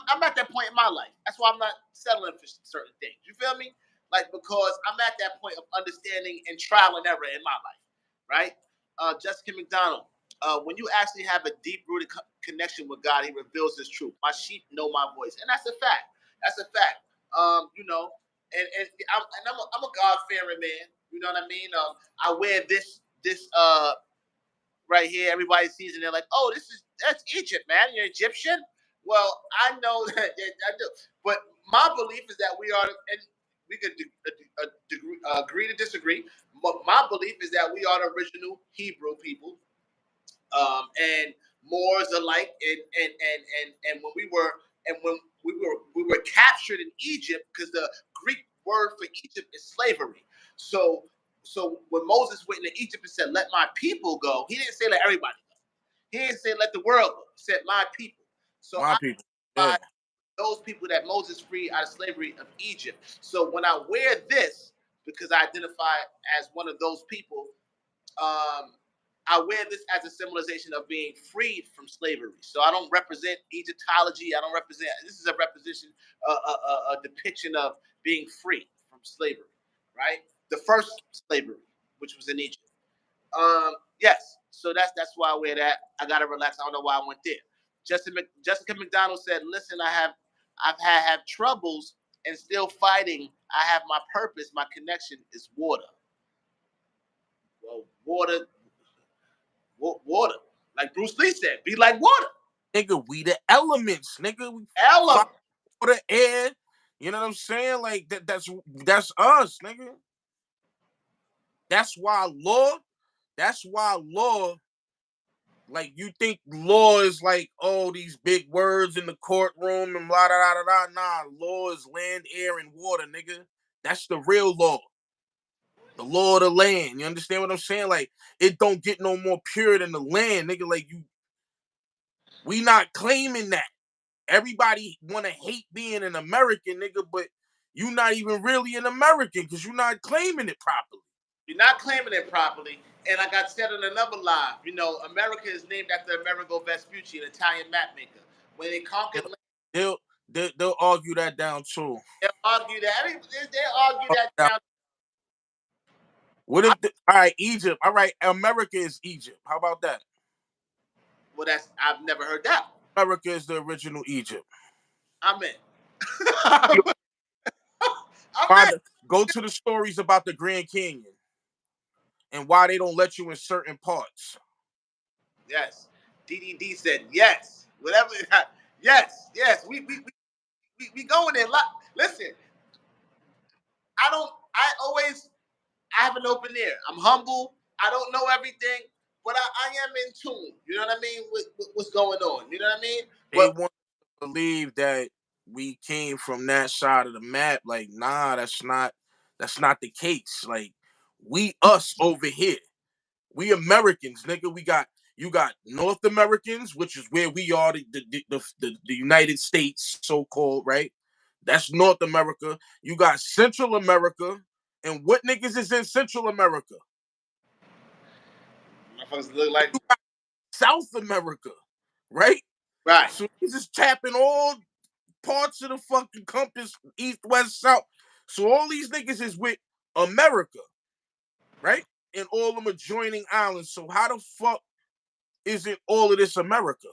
I'm at that point in my life. That's why I'm not settling for certain things. You feel me? Like, because I'm at that point of understanding and trial and error in my life, right? Jessica McDonald, when you actually have a deep rooted connection with God, He reveals His truth. My sheep know my voice, and that's a fact. That's a fact. I'm a God fearing man. You know what I mean? I wear this right here. Everybody sees it, and they're like, "Oh, that's Egypt, man. You're Egyptian." Well, I know that I do, but my belief is that we are, and we could agree to disagree. But my belief is that we are the original Hebrew people, and Moors alike, and when we were captured in Egypt, because the Greek word for Egypt is slavery. So when Moses went into Egypt and said, "Let my people go," he didn't say let everybody go. He didn't say let the world go. He said my people. So My I people. Yeah. by those people that Moses freed out of slavery of Egypt. So when I wear this, because I identify as one of those people, um, I wear this as a symbolization of being freed from slavery. So I don't represent Egyptology. I don't represent. This is a representation, a depiction of being free from slavery, right? The first slavery, which was in Egypt. Yes. So that's why I wear that. I gotta relax. I don't know why I went there. Jessica McDonald said, "Listen, I've had troubles and still fighting. I have my purpose. My connection is water. Well, water. Like Bruce Lee said, be like water. Nigga, we the elements, nigga. We fire, Element. water, air. You know what I'm saying? Like that's us, nigga. That's why law. That's why law. Like, you think law is like, oh, these big words in the courtroom and blah da da da da. Nah, law is land, air, and water, nigga. That's the real law. The law of the land. You understand what I'm saying? Like, it don't get no more pure than the land, nigga. Like, we not claiming that. Everybody wanna hate being an American, nigga, but you not even really an American because you're not claiming it properly. You're not claiming it properly. And I got said in another live, America is named after Amerigo Vespucci, an Italian map maker. When they conquered They'll, they'll argue that down too. they'll argue that. They argue that down. What if all right, Egypt? All right, America is Egypt. How about that? Well, I've never heard that. America is the original Egypt. I'm in. Go to the stories about the Grand Canyon and why they don't let you in certain parts. Yes. DDD said yes. Whatever. Yes. We going there. Listen, I have an open ear. I'm humble. I don't know everything, but I am in tune. You know what I mean? With what's going on. You know what I mean? They want to believe that we came from that side of the map. Like, nah, that's not the case. Like, we us over here. We Americans, nigga. You got North Americans, which is where we are, the United States, so called, right? That's North America. You got Central America, and what niggas is in Central America? Motherfuckers look like South America, right? Right. So he's just tapping all parts of the fucking compass, east, west, south. So all these niggas is with America, right? And all them adjoining islands. So how the fuck isn't all of this America?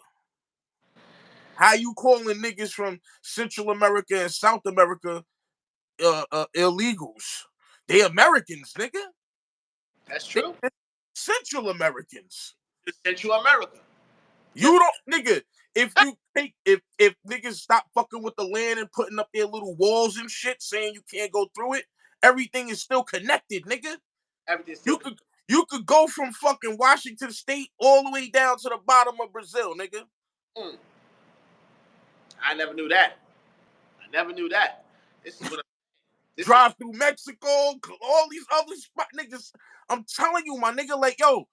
How you calling niggas from Central America and South America illegals? They Americans, nigga. That's true. They Central Americans. Central America. You don't, nigga. If you take if niggas stop fucking with the land and putting up their little walls and shit, saying you can't go through it, everything is still connected, nigga. Everything's still you could go from fucking Washington State all the way down to the bottom of Brazil, nigga. I never knew that. This is what drive through Mexico, all these other spot niggas. I'm telling you, my nigga, like, yo,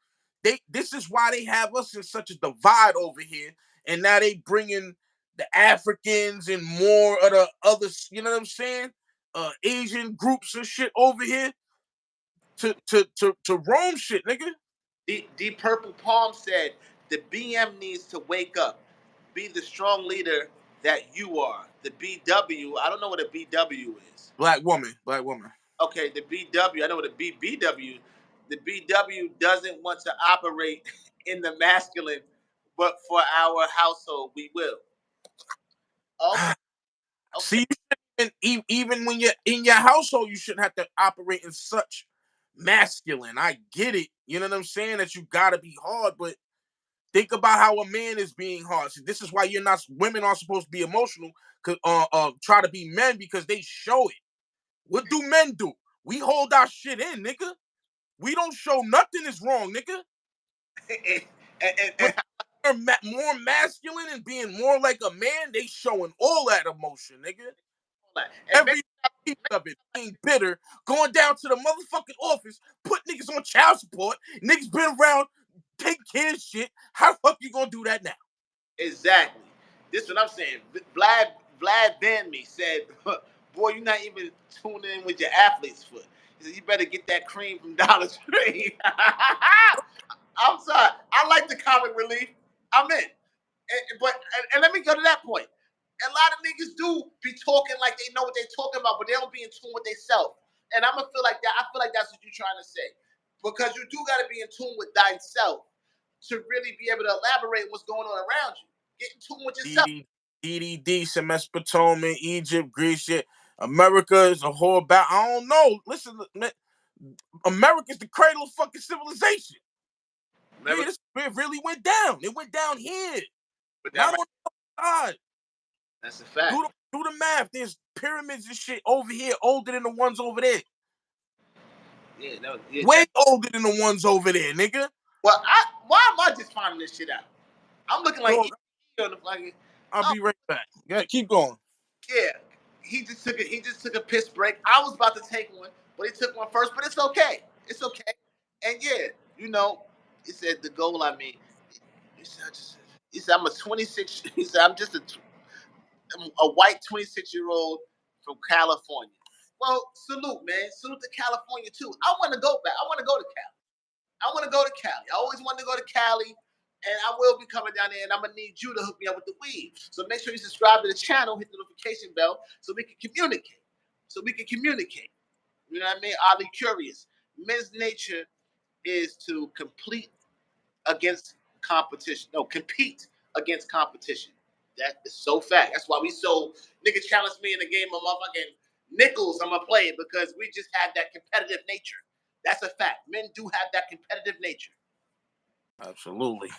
this is why they have us in such a divide over here. And now they bringing the Africans and more of the others, you know what I'm saying? Asian groups and shit over here to roam shit, nigga. D Purple Palm said the BM needs to wake up, be the strong leader that you are. The BW, I don't know what a BW is. Black woman. Okay, the BW, I know what a BBW. The BW doesn't want to operate in the masculine, but for our household, we will. Okay. See, even when you're in your household, you shouldn't have to operate in such masculine. I get it. You know what I'm saying? That you gotta be hard, but think about how a man is being hard. See, this is why women aren't supposed to be emotional, try to be men because they show it. What do men do? We hold our shit in, nigga. We don't show nothing is wrong, nigga. More masculine and being more like a man, they showing all that emotion, nigga. Every piece of it, being bitter, going down to the motherfucking office, put niggas on child support. Niggas been around, take care of shit. How the fuck you gonna do that now? Exactly. This is what I'm saying. Vlad Van Me said, boy, you're not even tuning in with your athlete's foot. He said, you better get that cream from Dollar Tree. I'm sorry. I like the comic relief. I'm in. And let me go to that point. A lot of niggas do be talking like they know what they're talking about, but they don't be in tune with themselves. And I'm gonna feel like that. I feel like that's what you're trying to say, because you do got to be in tune with thyself to really be able to elaborate what's going on around you. Get in tune with yourself. DDD, Mesopotamian, Egypt, Greece, shit. America is a whole about. I don't know. Listen, man, America's the cradle of fucking civilization. Yeah, it really went down. It went down here. Not on the side. That's a fact. Do the math. There's pyramids and shit over here older than the ones over there. Yeah, way older than the ones over there, nigga. Well, why am I just finding this shit out? I'm looking like I'll be right back. Yeah, keep going. Yeah, he just took a piss break. I was about to take one, but he took one first. But it's okay. It's okay. And yeah, he said the goal. I mean, he said I'm a 26. He said I'm a white 26-year-old from California. Well, salute, man. Salute to California too. I want to go back. I want to go to Cali. I want to go to Cali. I always wanted to go to Cali. And I will be coming down there, and I'm gonna need you to hook me up with the weed. So make sure you subscribe to the channel, hit the notification bell, so we can communicate. You know what I mean? Oddly curious. Men's nature is to compete against competition. That is so fact. That's why we so nigga challenge me in the game of motherfucking nickels. I'm gonna play it because we just have that competitive nature. That's a fact. Men do have that competitive nature. Absolutely.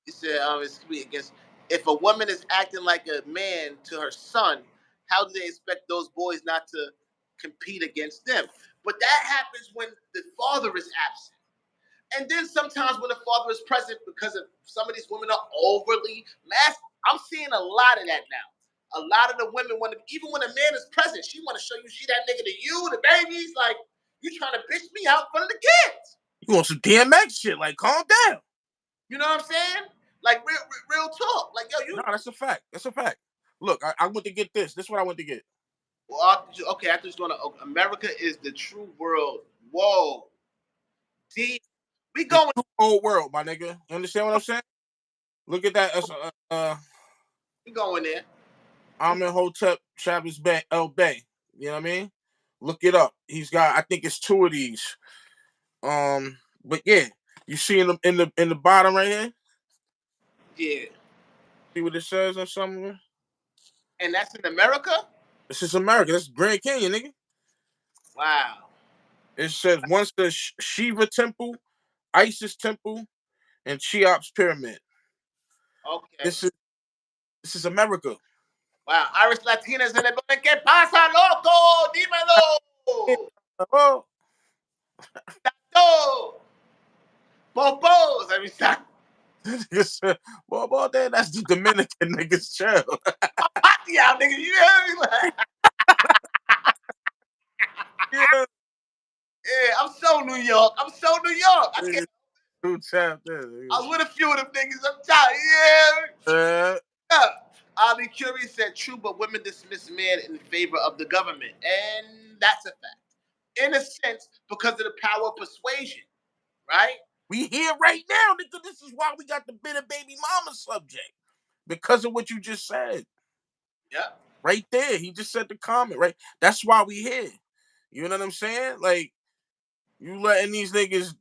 He said, it's against if a woman is acting like a man to her son, how do they expect those boys not to compete against them? But that happens when the father is absent. And then sometimes when the father is present, because of some of these women are overly masked. I'm seeing a lot of that now. A lot of the women want to, even when a man is present, she want to show you she that nigga to you, the babies, like you trying to bitch me out in front of the kids. You want some DMX shit? Like, calm down. You know what I'm saying? Like real talk. Like yo, No, that's a fact. That's a fact. Look, I went to get this. This is what I went to get. Well, okay, after just going to America is the true world. Whoa, D, we going the whole world, my nigga. You understand what I'm saying? Look at that. We going there. Amin Hotep Shabbos Bay El Bay. You know what I mean? Look it up. He's got, I think it's 2 of these. But yeah, you see in the bottom right here. Yeah. See what it says or something? And that's in America? This is America. That's Grand Canyon, nigga. Wow. It says once the Shiva Temple, Isis Temple, and Cheops Pyramid. Okay. This is America. Wow. Irish Latinas in the building. ¿Qué pasa, loco? Dímelo. Oh. Tato. Popos. Every time. Well, that's the Dominican niggas chill. Yeah, nigga. You hear me? Yeah. Yeah, I'm so New York. I can't. I was with a few of them niggas. I'm tired. Yeah. Ali Curie said, true, but women dismiss men in favor of the government. And that's a fact. In a sense, because of the power of persuasion, right? We here right now, nigga. This is why we got the bitter baby mama subject. Because of what you just said. Yeah. Right there. He just said the comment, right? That's why we here. You know what I'm saying? Like, you letting these niggas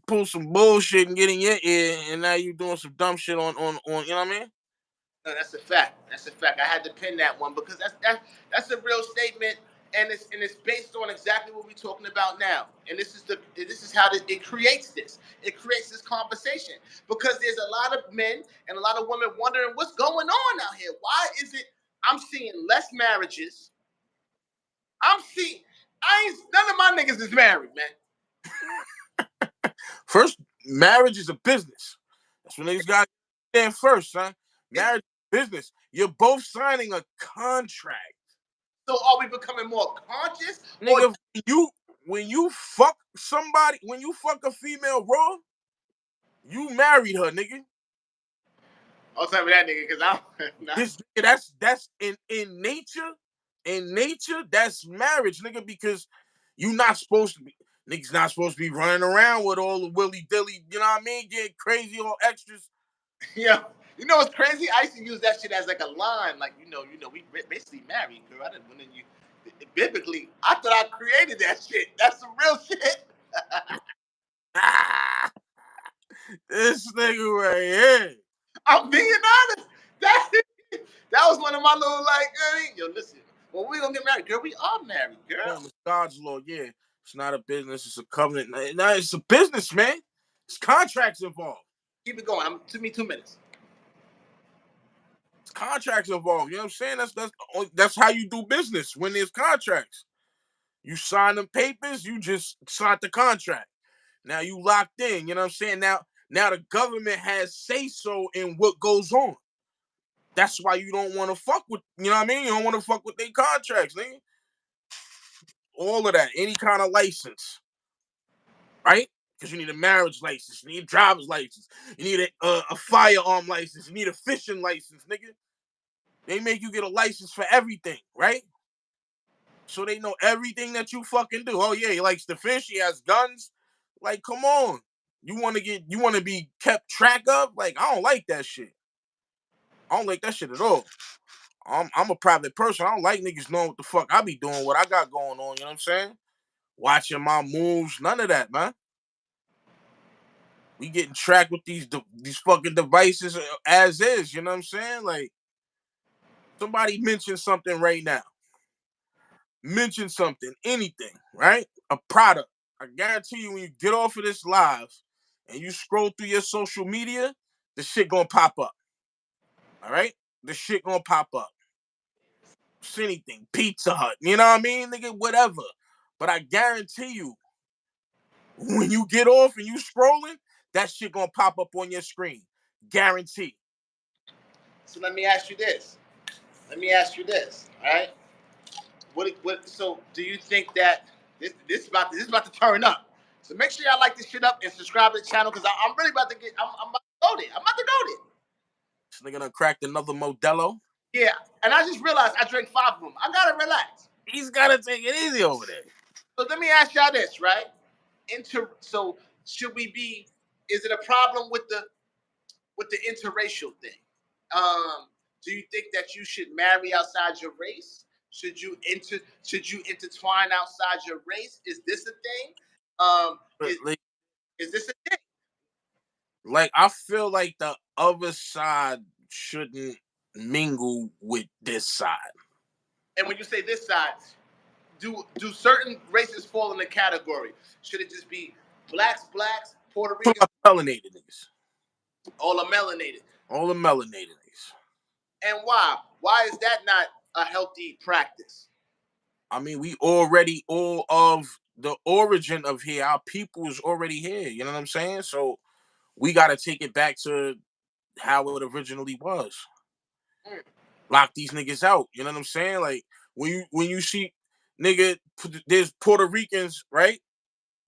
pull some bullshit and get in your ear, and now you doing some dumb shit on you know what I mean? No, that's a fact. That's a fact. I had to pin that one because that's a real statement, and it's based on exactly what we're talking about now. And this is how it creates this. It creates this conversation because there's a lot of men and a lot of women wondering what's going on out here. Why is it I'm seeing less marriages? None of my niggas is married, man. First, marriage is a business. That's what niggas got to stand first, son. Marriage is business. You're both signing a contract. So are we becoming more conscious? Nigga, when you fuck somebody, when you fuck a female raw, you married her, nigga. I'll tell me that nigga, because I'm that's in nature. In nature, that's marriage, nigga, because you not supposed to be niggas not supposed to be running around with all the willy dilly, you know what I mean? Getting crazy, all extras. Yeah. You know what's crazy? I used to use that shit as like a line, like we basically married, girl. I didn't when you biblically. I thought I created that shit. That's some real shit. This nigga right here. I'm being honest. That was one of my little yo, listen. Well, we gonna get married, girl. We are married, girl. It's God's law, yeah. It's not a business. It's a covenant. No, it's a business, man. It's contracts involved. Keep it going. Took me 2 minutes. It's contracts involved. You know what I'm saying? That's how you do business when there's contracts. You sign them papers. You just signed the contract. Now you locked in. You know what I'm saying? Now the government has say so in what goes on. That's why you don't want to fuck with, you know what I mean? You don't want to fuck with their contracts, nigga. All of that, any kind of license, right? Because you need a marriage license, you need a driver's license, you need a firearm license, you need a fishing license, nigga. They make you get a license for everything, right? So they know everything that you fucking do. Oh yeah, he likes to fish, he has guns. Like, come on. You want to be kept track of? Like, I don't like that shit. I don't like that shit at all. I'm a private person. I don't like niggas knowing what the fuck I be doing, what I got going on, you know what I'm saying? Watching my moves, none of that, man. We getting tracked with these fucking devices as is, you know what I'm saying? Like, somebody mention something right now. Mention something, anything, right? A product. I guarantee you, when you get off of this live and you scroll through your social media, the shit gonna pop up. All right? The shit gonna pop up. It's anything. Pizza Hut, you know what I mean? Nigga, whatever. But I guarantee you, when you get off and you scrolling, that shit gonna pop up on your screen. Guarantee. So let me ask you this. All right? So do you think that this is about to turn up? So make sure y'all like this shit up and subscribe to the channel because I'm really about to get. I'm about to go there. I'm about to go there. This nigga done cracked another Modelo. Yeah, and I just realized I drank 5 of them. I gotta relax. He's gotta take it easy over there. So let me ask y'all this, right? So should we be? Is it a problem with the interracial thing? Do you think that you should marry outside your race? Should you intertwine outside your race? Is this a thing? But like, Is this a thing? like, I feel like the other side shouldn't mingle with this side. And when you say this side, do certain races fall in the category? Should it just be blacks, Puerto Ricans, Melanated niggas. all are melanated? All the melanated niggas. And why? Why is that not a healthy practice? I mean, we already all of the origin of here. Our people is already here. You know what I'm saying? So we got to take it back to how it originally was. Lock these niggas out. You know what I'm saying? Like, when you see, nigga, there's Puerto Ricans, right?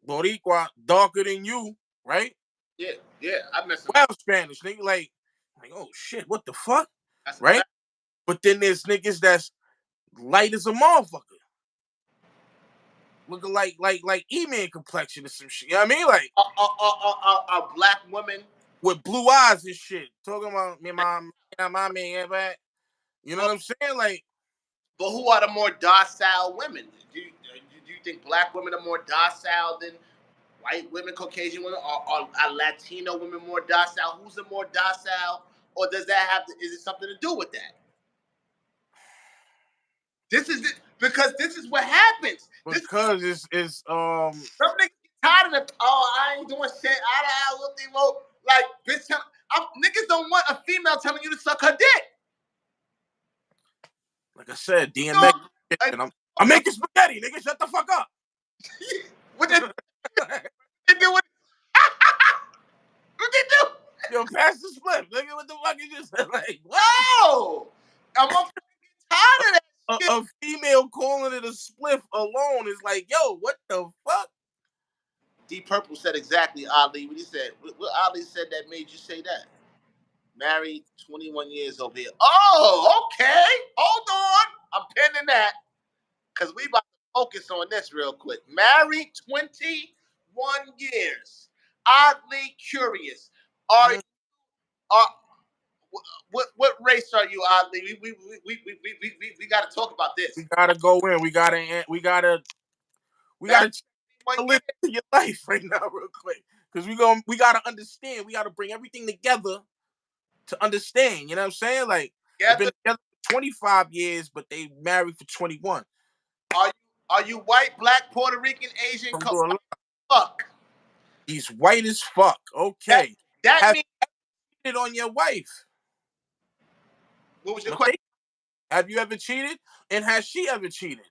Boricua darker than you, right? Yeah, yeah. I met some. Well, Spanish nigga, like, oh shit, what the fuck, That's a right? fact. But then there's niggas that's light as a motherfucker, looking like E-Man complexion or some shit. You know what I mean? Like, A black woman. with blue eyes and shit, talking about me, my man, back. You know what I'm saying? Like, But who are the more docile women? Do you think black women are more docile than white women, Caucasian women, or are Latino women more docile? Who's the more docile, or does that have to? Is it something to do with that? This is it because this is what happens. because it's Some niggas get tired of the. Oh, I ain't doing shit. I don't what they want. Like bitch, niggas don't want a female telling you to suck her dick. like I said, DMX. No, I'm making spaghetti, nigga. Shut the fuck up. what they do? What they do? Yo, pass the split, nigga. What the fuck you just said? Like, what? No, I'm tired of that shit. A female calling it a spliff alone is like, yo, what the fuck? D Purple said exactly, Ali. What he said. What Ali said that made you say that? Married 21 years over here. Oh, okay. Hold on. I'm pinning that because we about to focus on this real quick. Married 21 years. Oddly curious. Are what race are you, Oddly? We got to talk about this. We gotta go in. We gotta live into your life right now, real quick, because we gotta understand. We gotta bring everything together to understand. You know what I'm saying? Like, they've been together for 25 years, but they married for 21. Are you white, black, Puerto Rican, Asian? Fuck. He's white as fuck. Okay. That means you cheated on your wife? What was your question? Have you ever cheated? And has she ever cheated?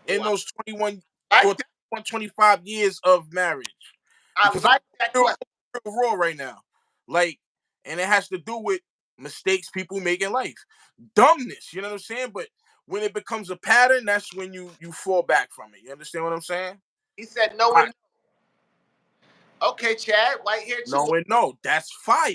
In those 21 or 25 years of marriage? I like that question. Real raw right now. Like, and it has to do with mistakes people make in life, dumbness. You know what I'm saying? But when it becomes a pattern, that's when you fall back from it. You understand what I'm saying? He said no Right. and no. Okay, Chad, white hair too. No and no. That's fire.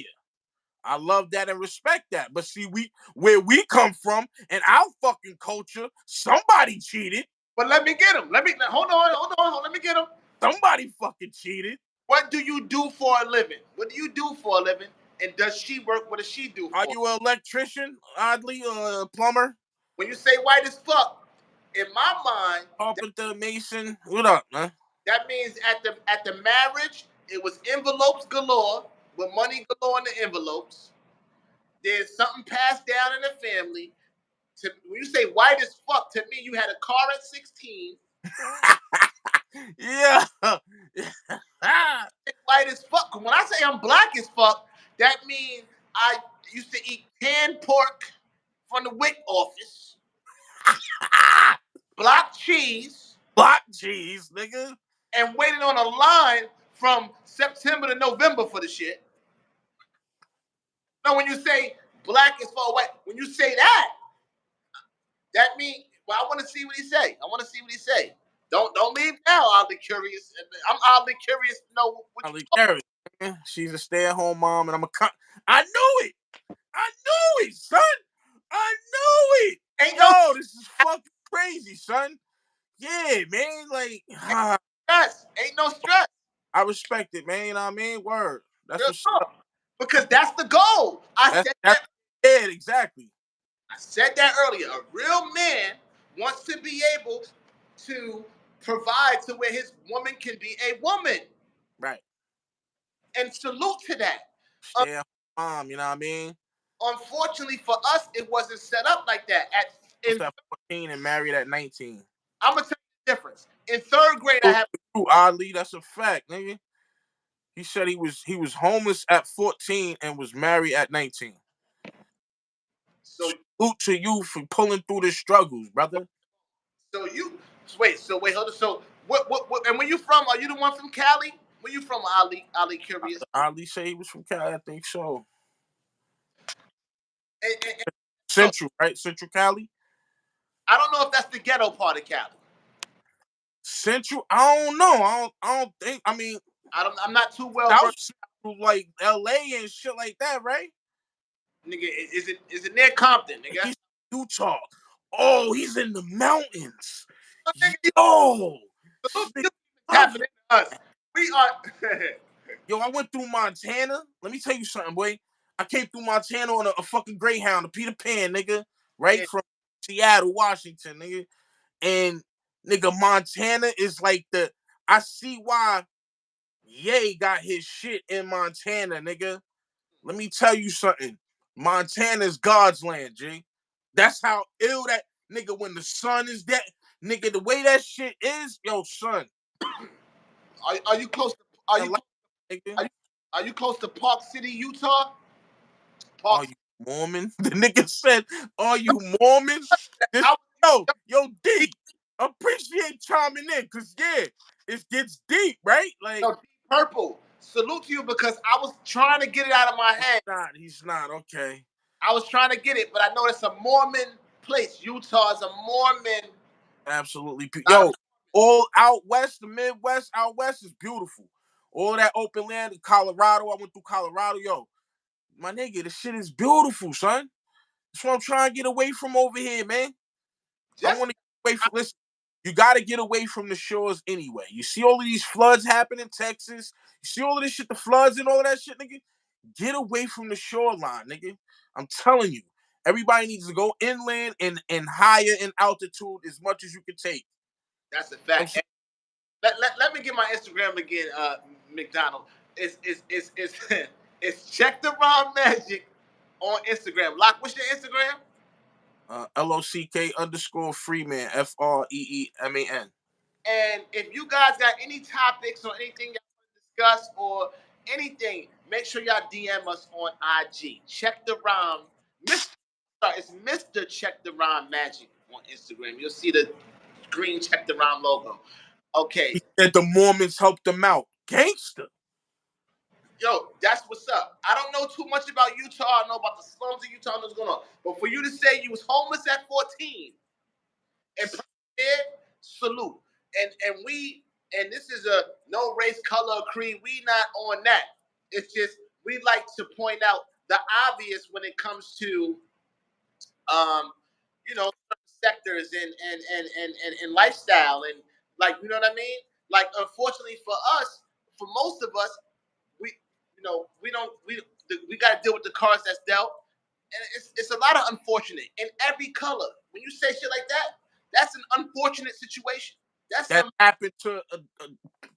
I love that and respect that. But see, where we come from and our fucking culture, somebody cheated. But let me get him. Hold on. Let me get him. Somebody fucking cheated. What do you do for a living? What do you do for a living? And does she work? What does she do Are for? you an electrician, oddly, a plumber? When you say white as fuck, in my mind, Carpenter, mason, what up, man? that means at the marriage, it was envelopes galore with money galore in the envelopes. There's something passed down in the family. When you say white as fuck, to me, you had a car at 16. Yeah. White as fuck. When I say I'm black as fuck, that means I used to eat canned pork from the WIC office, block cheese, Block cheese, nigga. and waited on a line from September to November for the shit. Now, when you say black as fuck white, when you say that, that means, well, I want to see what he say. I want to see what he say. Don't leave now, oddly curious. I'm oddly curious to know what you Harris. She's a stay-at-home mom, and I knew it. I knew it, son. I knew it. ain't no This is fucking crazy, son. Yeah, man. Like, stress. Ain't no stress. I respect it, man. You know what I mean? Word. That's what's up. Because that's the goal. That's it, exactly. I said that earlier. A real man wants to be able to provide to where his woman can be a woman. Right. And salute to that. Stay at home, you know what I mean? Unfortunately for us, it wasn't set up like that. At 14 and married at 19. I'm gonna tell you the difference. In third grade, I have oddly, that's a fact, nigga. He said he was homeless at 14 and was married at 19. So salute to you for pulling through the struggles, brother. So wait, hold on. So what and where you from? Are you the one from Cali? Where you from, Ali? Ali curious. Ali say he was from Cali, I think so. And Central, right? Central Cali? I don't know if that's the ghetto part of Cali. Central? I don't know. I don't think. I mean, I'm not too well versed. Like LA and shit like that, right? Nigga, is it near Compton, nigga? He's Utah. Oh, he's in the mountains. Yo, happening to us. We are. Yo, I went through Montana. Let me tell you something, boy. I came through Montana on a fucking Greyhound, a Peter Pan, nigga, right from Seattle, Washington, nigga. And nigga, Montana is like I see why Ye got his shit in Montana, nigga. Let me tell you something. Montana's God's land, G. That's how ill that nigga when the sun is that nigga. The way that shit is, yo, son. Are you close to are you close to Park City, Utah? Are you Mormon? The nigga said, "Are you Mormons?" Yo, D. Appreciate chiming in, cause it gets deep, right? Like Purple. Salute to you because I was trying to get it out of my head. He's not okay. I was trying to get it, but I know it's a Mormon place. Utah is a Mormon. Absolutely, yo. All out west, the Midwest, out west is beautiful. All that open land in Colorado. I went through Colorado, yo. My nigga, the shit is beautiful, son. That's what I'm trying to get away from over here, man. I want to get away from. Listen, you got to get away from the shores anyway. You see all of these floods happen in Texas. You see all of this shit, the floods and all of that shit, nigga. Get away from the shoreline, nigga. I'm telling you, everybody needs to go inland and higher in altitude as much as you can take. That's a fact. Let me get my Instagram again, McDonald. It's Check the Rhyme Magic on Instagram. Lock, what's your Instagram? LOCK_Freeman, FREEMAN. And if you guys got any topics or anything y'all want to discuss or anything, make sure y'all DM us on IG. Check the Rhyme. It's Mr. Check the Rhyme Magic on Instagram. You'll see the green Check the Rhyme logo. Okay. He said the Mormons helped them out. Gangster. Yo, that's what's up. I don't know too much about Utah. I know about the slums of Utah and what's going on. But for you to say you was homeless at 14 and prepared, salute. And this is a no race, color, or creed. We not on that. It's just we like to point out the obvious when it comes to um, sectors and lifestyle and like you know what I mean? Like unfortunately for us, for most of us, we we got to deal with the cards that's dealt, and it's a lot of unfortunate in every color. When you say shit like that, that's an unfortunate situation. That's That some, happened to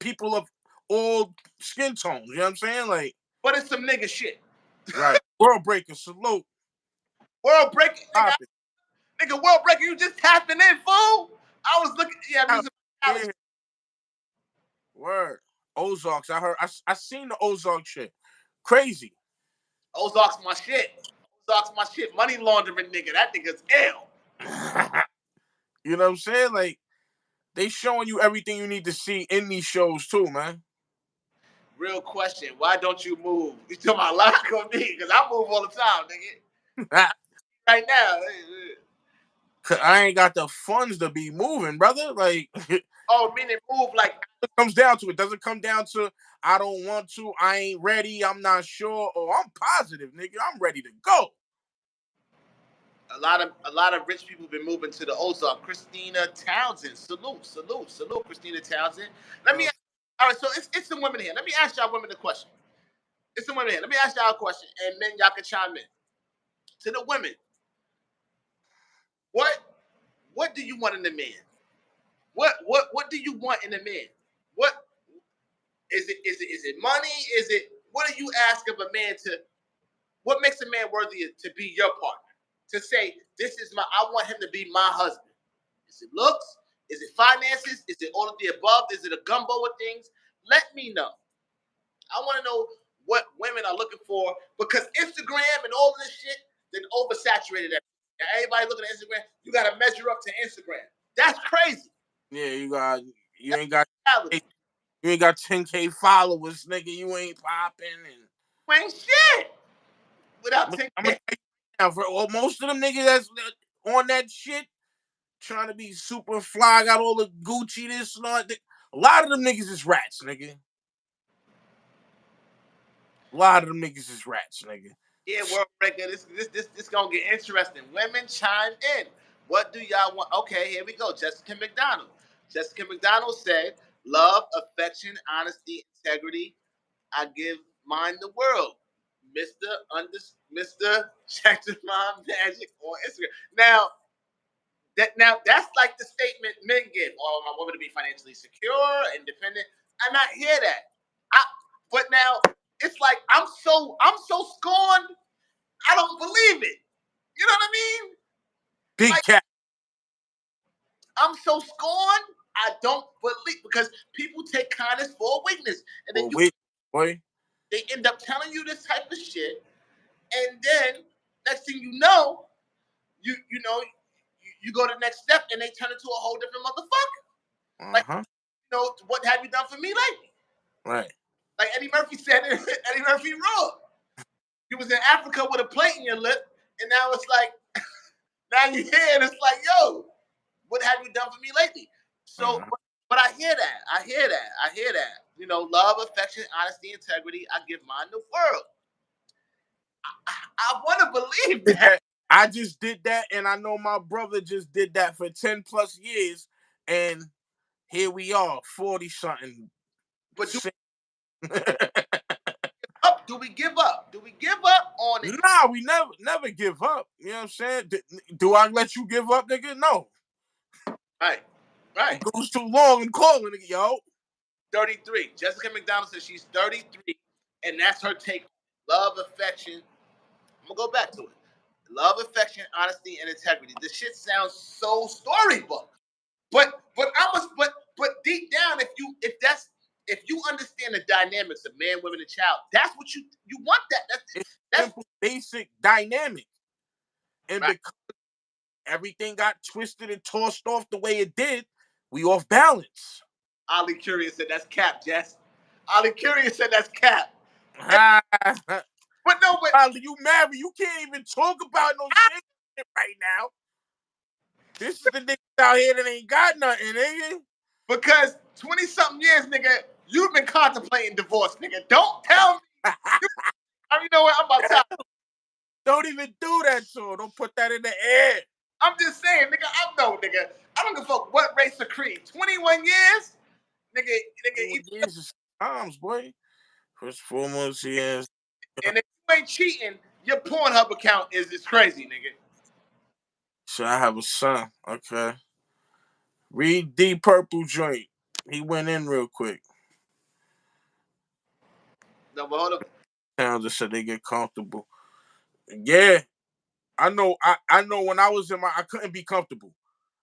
people of all skin tones. You know what I'm saying? Like, but it's some nigga shit. right. World breaker, salute. World breaking, nigga, Pop it. nigga, world breaker. You just tapping in, fool. I was looking, yeah, Out music. here. Word. Ozarks. I heard. I seen the Ozark shit. Crazy. Ozark's my shit. Ozark's my shit. Money laundering nigga. That nigga's ill. You know what I'm saying? Like, they showing you everything you need to see in these shows too, man. Real question. Why don't you move? You talking about lock on me? Because I move all the time, nigga. Right now. I ain't got the funds to be moving, brother. Like, it Oh, meaning move like comes down to it. Doesn't come down to I don't want to, I ain't ready, I'm not sure, or I'm positive, nigga. I'm ready to go. a lot of rich people been moving to the Ozark. Christina Townsend. Salute, Christina Townsend. Let me all right, so it's some women here. Let me ask y'all women a question. It's some women here. Let me ask y'all a question, and then y'all can chime in. To the women, what what do you want in a man? What do you want in a man? What is it money? Is it what do you ask of a man to what makes a man worthy to be your partner? To say this is I want him to be my husband. Is it looks? Is it finances? Is it all of the above? Is it a gumbo of things? Let me know. I want to know what women are looking for because Instagram and all this shit then oversaturated everything. Everybody looking at Instagram, you got to measure up to Instagram. That's crazy. Yeah, you That's ain't got reality. you ain't got 10K followers, nigga. You ain't popping and You ain't shit without I'm 10K. gonna tell you now, for most of them niggas that's on that shit, trying to be super fly, got all the Gucci, this and all that. A lot of them niggas is rats, nigga. A lot of them niggas is rats, nigga. Yeah, world breaker. This gonna get interesting. Women chime in. What do y'all want? Okay, here we go. Jessica McDonald. Jessica McDonald said, "Love, affection, honesty, integrity. I give mine the world." Mister check the mom magic on Instagram. Now that's like the statement men give. Oh, I want to be financially secure, independent. I not hear that. I, but now it's like I'm so scorned. I don't believe it. You know what I mean? Big Like cat. I'm so scorned. I don't believe because people take kindness for a weakness, and then Well, wait, boy. they end up telling you this type of shit, and then next thing you know, you go to the next step, and they turn into a whole different motherfucker. Like Uh-huh. what have you done for me lately? Right. Like Eddie Murphy said, Eddie Murphy wrote. You was in Africa with a plate in your lip, and now it's like now you're here, and it's like, yo, what have you done for me lately? So, Uh-huh. but I hear that. I hear that. Love, affection, honesty, integrity. I give mine the world. I want to believe that. I just did that, and I know my brother just did that for 10 plus years, and here we are, 40 something. But do we give up? Do we give up on it? Nah, we never give up. You know what I'm saying? Do I let you give up, nigga? No. Right, It right. goes too long. I'm calling, nigga, yo. 33. Jessica McDonald says she's 33, and that's her take. Love, affection. I'm gonna go back to it. Love, affection, honesty, and integrity. This shit sounds so storybook. But I must but deep down, if you understand the dynamics of man, women, and child, that's what you want. It's That's simple, basic dynamic. And right. because everything got twisted and tossed off the way it did, we off balance. Ali Curious said that's cap, Jess. Ali Curious said that's cap. But no, but Probably you married. You can't even talk about no shit right now. This is the niggas out here that ain't got nothing, nigga. because 20-something years, nigga, you've been contemplating divorce, nigga. Don't tell me. You know what? I'm about to. Don't even do that to her. Don't put that in the air. I'm just saying, nigga. Nigga. I don't give a fuck what race or creed. 21 years, nigga. Years is times, boy. First 4 months, yes. And if you ain't cheating, your Pornhub account is crazy, nigga. So I have a son. Okay. Read D Purple joint. He went in real quick. No, but hold up. Towns that said they get comfortable. Yeah, I know. I know. When I was I couldn't be comfortable.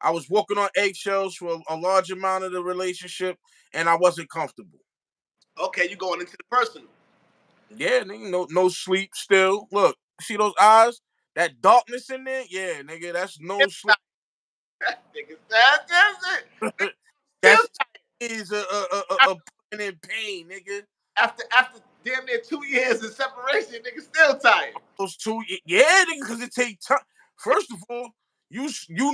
I was walking on eggshells for a large amount of the relationship, and I wasn't comfortable. Okay, you going into the personal. Yeah, nigga, no sleep still. Look, see those eyes? That darkness in there? Yeah, nigga, that's no sleep. Nigga, that's it. That's is a pain in pain, nigga. After damn near 2 years of separation, nigga still tired. Those 2, yeah, nigga, because it take time. First of all, you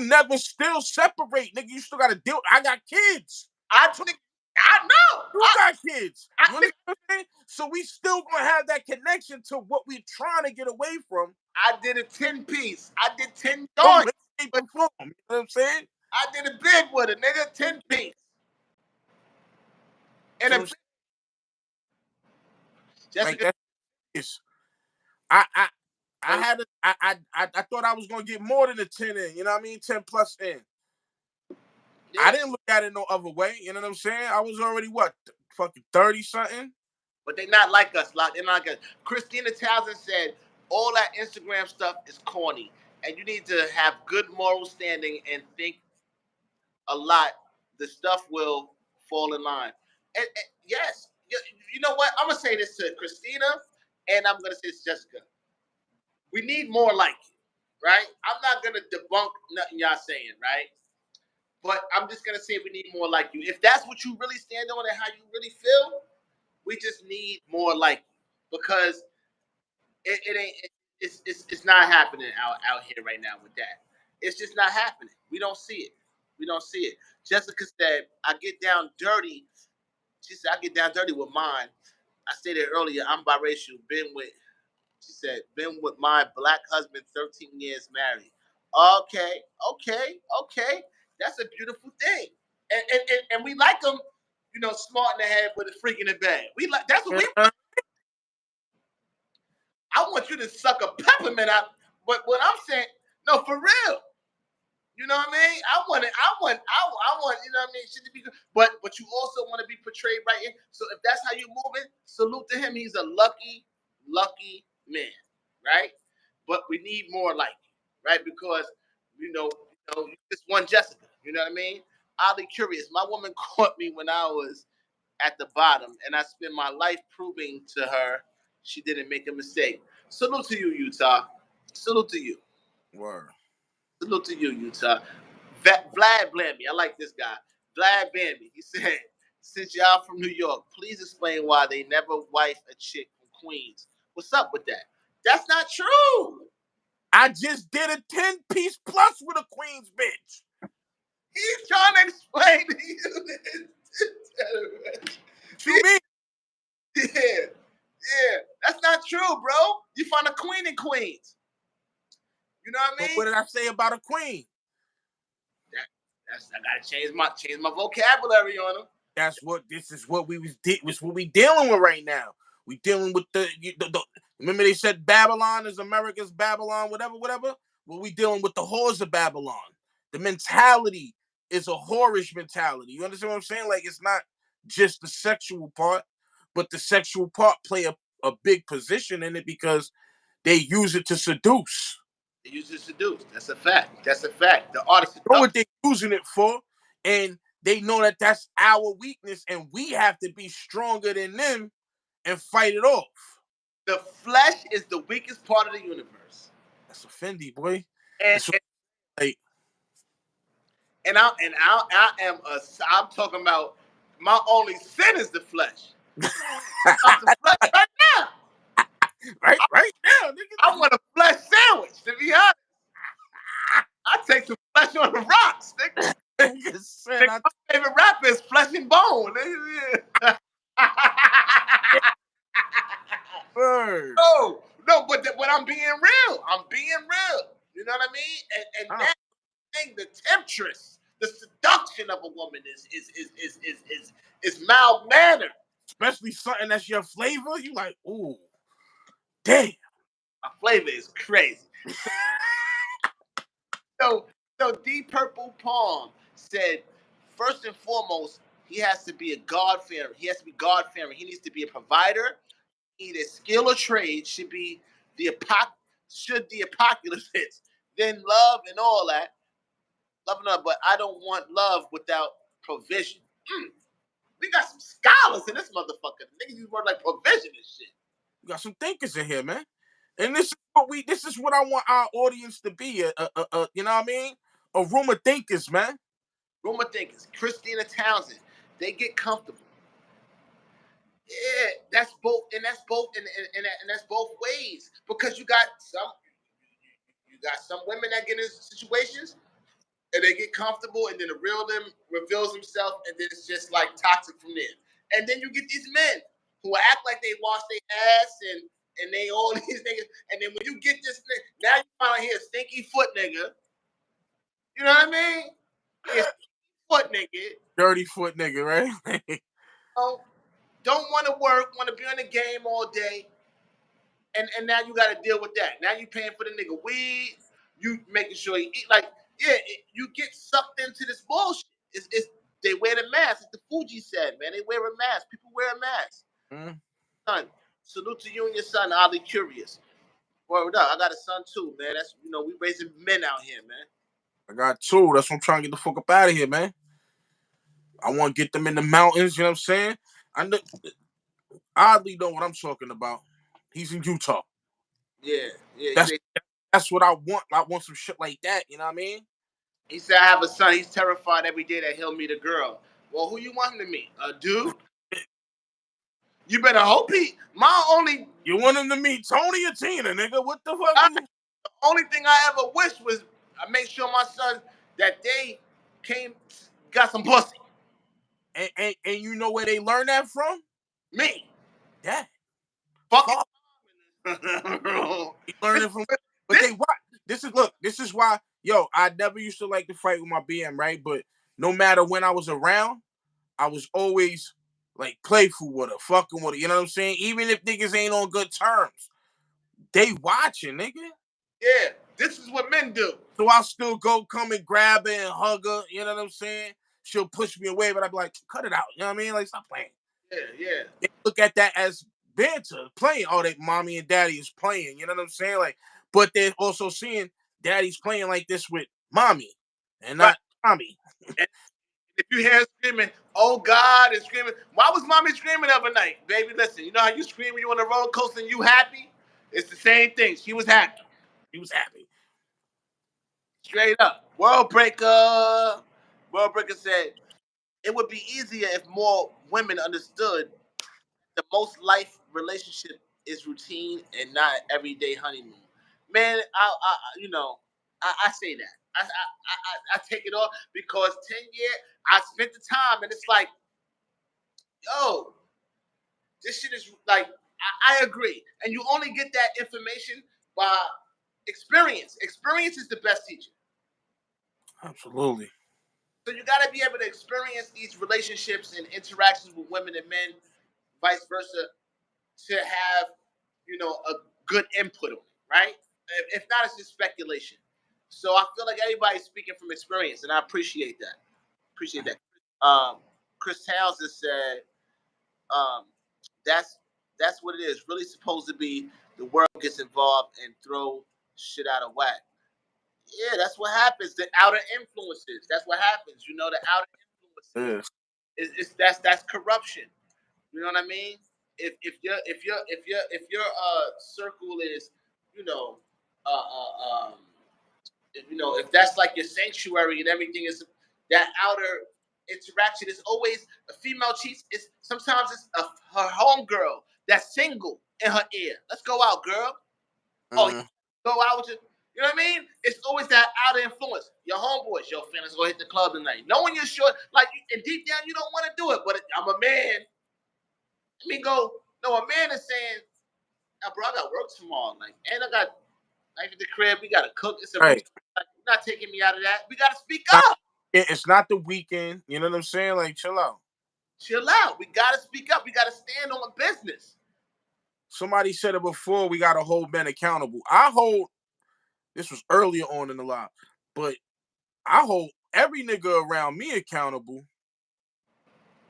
never still separate, nigga. You still gotta deal. I got kids. I know. You got kids. You understand what I'm saying? So we still gonna have that connection to what we're trying to get away from. I did a 10-piece. I did 10 Don't joints. perform. You know what I'm saying? I did a big with it, nigga. 10-piece. And So a Jessica. like that is. I had a, I thought I was gonna get more than a 10 in. You know what I mean? 10 plus in. Yeah. I didn't look at it no other way. You know what I'm saying? I was already what, fucking 30 something. But they not like us. They're not like us. Christina Townsend said all that Instagram stuff is corny, and you need to have good moral standing and think a lot. The stuff will fall in line. And yes, you know what? I'm gonna say this to Christina, and I'm gonna say this to Jessica. We need more like you, right? I'm not gonna debunk nothing y'all saying, right? But I'm just gonna say we need more like you. If that's what you really stand on and how you really feel, we just need more like you because it ain't. It's not happening out here right now with that. It's just not happening. We don't see it. We don't see it. Jessica said, "I get down dirty." She said, "I get down dirty with mine." I stated earlier, I'm biracial. She said, been with my black husband 13 years married. Okay, okay. That's a beautiful thing. And we like them, smart in the head with a freak in the bed. We like that's what we want. I want you to suck a peppermint out. But what I'm saying, no, for real. You know what I mean? I want, you know what I mean, shit to be good. But you also want to be portrayed right. So if that's how you moving, salute to him. He's a lucky man, right? But we need more like you, right? Because you just one Jessica. You know what I mean? Oddly curious. My woman caught me when I was at the bottom, and I spent my life proving to her she didn't make a mistake. Salute to you, Utah. Salute to you. Word. Salute to you, Utah. Vlad Blamby. I like this guy. Vlad Bambi. He said, since y'all from New York, please explain why they never wife a chick from Queens. What's up with that? That's not true. I just did a 10-piece plus with a Queens bitch. He's trying to explain to you this. What you mean? Yeah. That's not true, bro. You find a queen in Queens. You know what I mean? But what did I say about a queen? I gotta change my vocabulary on them. This is what we dealing with right now. We dealing with the remember they said Babylon is America's Babylon, whatever. Well, we dealing with the whores of Babylon. The mentality is a whorish mentality. You understand what I'm saying? Like, it's not just the sexual part, but the sexual part play a big position in it because they use it to seduce. They use it to seduce. That's a fact. The artist know what they're using it for, and they know that that's our weakness, and we have to be stronger than them and fight it off. The flesh is the weakest part of the universe. That's a Fendi, boy. I'm talking about my only sin is the flesh. I'm the flesh right now. right now, I want a flesh sandwich, to be honest. I take some flesh on the rocks, nigga. nigga said, Nigga, my favorite rapper is Flesh and Bone. Nigga. Word. But I'm being real. I'm being real. You know what I mean? And that thing, the temptress, the seduction of a woman is mild mannered. Especially something that's your flavor. You like, ooh, damn. My flavor is crazy. So, so D Purple Palm said, first and foremost, he has to be a God fearing. He has to be God fearing. He needs to be a provider. Either skill or trade should be should the apocalypse hits. Then love and all that, love and all, but I don't want love without provision. We got some scholars in this motherfucker. Niggas use word like provision and shit. We got some thinkers in here, man. And this is what I want our audience to be. You know what I mean? A room of thinkers, man. Room of thinkers. Christina Townsend. They get comfortable. Yeah, that's both, and that's both ways. Because you got some women that get in situations and they get comfortable, and then the real them reveals himself, and then it's just like toxic from there. And then you get these men who act like they wash their ass and they all these niggas, and then when you get this nigga, now you finally hear stinky foot nigga. You know what I mean? It's foot nigga. Dirty foot nigga, right? Oh, don't want to work, want to be on the game all day, and now you got to deal with that. Now you paying for the nigga weed, you making sure he eat. Like, yeah, you get sucked into this bullshit. It's they wear the mask. It's the Fuji said, man. They wear a mask. People wear a mask. Son, salute to you and your son, oddly curious. Word up. I got a son too, man. That's we raising men out here, man. I got two. That's what I'm trying to get the fuck up out of here, man. I want to get them in the mountains. You know what I'm saying? Oddly know what I'm talking about. He's in Utah. Yeah. That's what I want. I want some shit like that. You know what I mean? He said, I have a son. He's terrified every day that he'll meet a girl. Well, who you want him to meet? A dude? You better hope he. You want him to meet Tony or Tina, nigga? What the fuck? The only thing I ever wished was I make sure my son that they got some pussy. And you know where they learned that from? Me. Dad. Fuck. He learned it from. But they what? This is why, I never used to like to fight with my BM, right? But no matter when I was around, I was always like playful with her, fucking with her. You know what I'm saying? Even if niggas ain't on good terms, they watching, nigga. Yeah, this is what men do. So I'll still come and grab her and hug her. You know what I'm saying? She'll push me away, but I'd be like, cut it out. You know what I mean? Like, stop playing. Yeah. They look at that as banter, playing. Oh, that mommy and daddy is playing. You know what I'm saying? Like, but they're also seeing daddy's playing like this with mommy and not mommy. And if you hear her screaming, oh God, and screaming, why was mommy screaming the other night? Baby, listen, you know how you scream when you on a roller coaster and you happy? It's the same thing. She was happy. He was happy. Straight up. World Breaker said, it would be easier if more women understood the most life relationship is routine and not everyday honeymoon. Man, I say that. I take it off because 10 years I spent the time and it's like, yo, this shit is like I agree. And you only get that information by experience. Experience is the best teacher. Absolutely. So you got to be able to experience these relationships and interactions with women and men, vice versa, to have, a good input on it, right? If not, it's just speculation. So I feel like everybody's speaking from experience, and I appreciate that. Chris Townsend said, um, that's what it is. Really supposed to be the world gets involved and throw shit out of whack. Yeah, that's what happens. The outer influences. That's what happens. The outer influences. That's corruption. You know what I mean? If your circle is, you know, if that's like your sanctuary and everything is that outer interaction is always a female cheats. It's sometimes it's her homegirl that's single in her ear. Let's go out, girl. Oh, you go out with you. You know what I mean? It's always that outer influence. Your homeboys, yo, friend, let's go hit the club tonight. Knowing you're short, like, and deep down, you don't want to do it, but I'm a man. Let me go. No, a man is saying, oh, bro, I got work tomorrow. Like, and I got life at the crib. We got to cook. It's a routine. Like, you're not taking me out of that. We got to speak up. It's not the weekend. You know what I'm saying? Like, chill out. Chill out. We got to speak up. We got to stand on business. Somebody said it before, we got to hold men accountable. This was earlier on in the live, but I hold every nigga around me accountable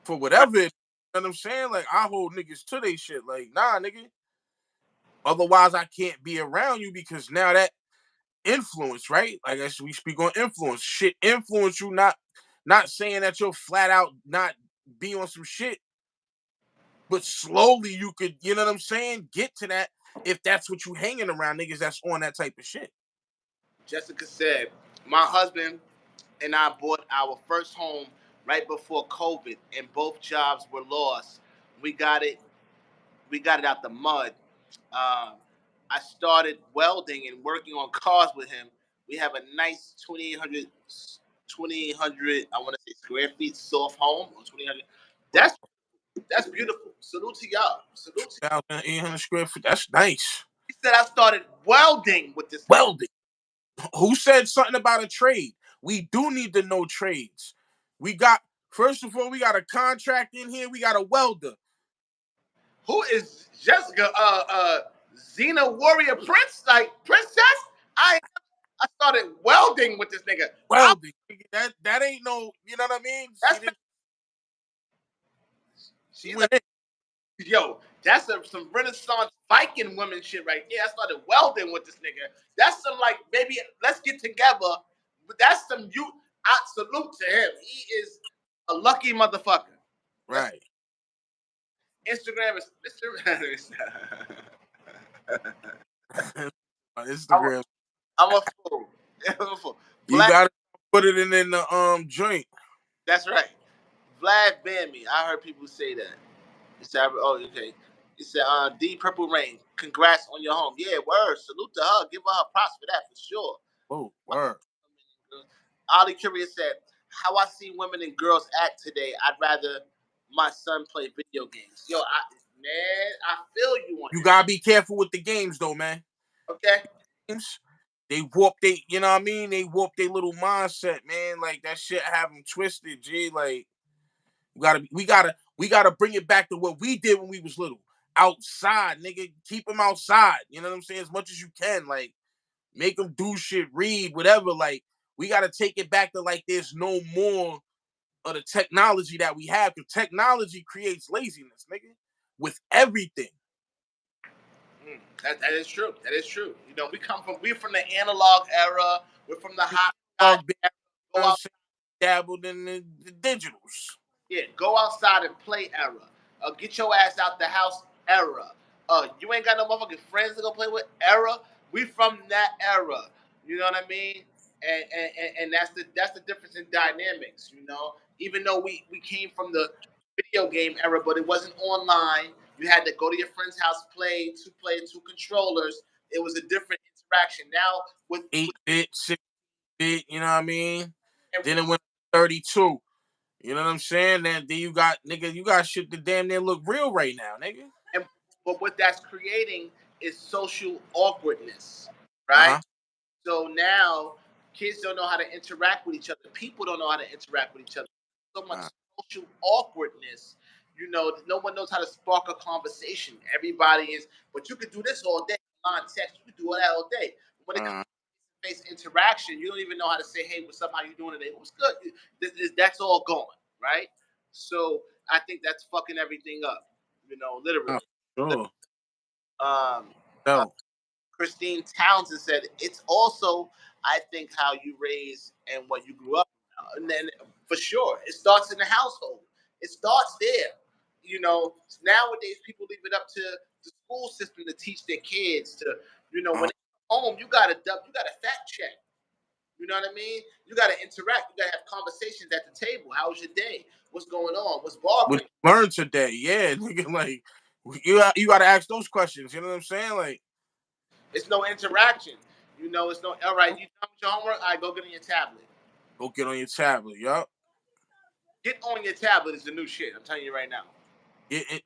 for whatever it is. You know what I'm saying? Like, I hold niggas to they shit. Like, nah, nigga. Otherwise, I can't be around you because now that influence, right? Like, as we speak on influence, shit influence you, not saying that you're flat out not be on some shit, but slowly you could, you know what I'm saying, get to that if that's what you hanging around niggas that's on that type of shit. Jessica said, my husband and I bought our first home right before COVID, and both jobs were lost. We got it. We got it out the mud. Um, I started welding and working on cars with him. We have a nice 2,800, I want to say square feet soft home on 2,800. That's beautiful. Salute to y'all. Salute to y'all. 1,800 square feet. That's nice. He said I started welding with this. Welding. Who said something about a trade? We do need to know trades. We got, first of all, we got a contract in here. We got a welder. Who is Jessica? Xena Warrior Prince? Like Princess? I started welding with this nigga. Welding. That ain't no, you know what I mean? She went in. Yo, that's some Renaissance Viking woman shit right there. I started welding with this nigga. That's some like, maybe let's get together. But that's some I salute to him. He is a lucky motherfucker. Right. Instagram is Instagram. I'm a fool. I'm a fool. You gotta put it in the joint. That's right. Vlad banned me. I heard people say that. He said, oh, okay. He said, D Purple Rain, congrats on your home. Yeah, word. Salute to her. Give her props for that for sure. Oh, word. Ali Curious said, how I see women and girls act today, I'd rather my son play video games. Yo, man, I feel you on You gotta be careful with the games though, man. Okay. They warp you know what I mean? They warp their little mindset, man. Like that shit have them twisted, G. Like we gotta bring it back to what we did when we was little. Outside, nigga. Keep them outside. You know what I'm saying? As much as you can. Like, make them do shit, read, whatever. Like, we gotta take it back to like there's no more of the technology that we have. Because technology creates laziness, nigga. With everything. That is true. That is true. You know, we're from the analog era. We're from the hot era. Go out, dabbled in the digitals. Yeah, go outside and play era. Get your ass out the house era. You ain't got no motherfucking friends to go play with era. We from that era. You know what I mean? And that's the difference in dynamics. You know, even though we came from the video game era, but it wasn't online. You had to go to your friend's house, play two controllers. It was a different interaction. Now with 8-bit, 6-bit, you know what I mean? Then it went 32. You know what I'm saying? Then you got you got shit that damn near look real right now, nigga. But what that's creating is social awkwardness, right? So now kids don't know how to interact with each other. People don't know how to interact with each other. So much social awkwardness. You know, no one knows how to spark a conversation. Everybody is, but you could do this all day. On text, you could do all that all day. When it comes to face interaction, you don't even know how to say, "Hey, what's up? How you doing today? What's good?" That's all gone, right? So I think that's fucking everything up. You know, literally. Christine Townsend said, it's also, I think, how you raise and what you grew up with. And then, for sure, it starts in the household. It starts there. You know, nowadays, people leave it up to the school system to teach their kids to, you know, when they come home, you got to fact check. You know what I mean? You got to interact. You got to have conversations at the table. How was your day? What's going on? What's bothering you? Learn today. Yeah, nigga, like, You got to ask those questions. You know what I'm saying? Like, It's no interaction. It's no. All right, you done with your homework? All right, go get on your tablet. go get on your tablet, yup. Get on your tablet is the new shit. I'm telling you right now.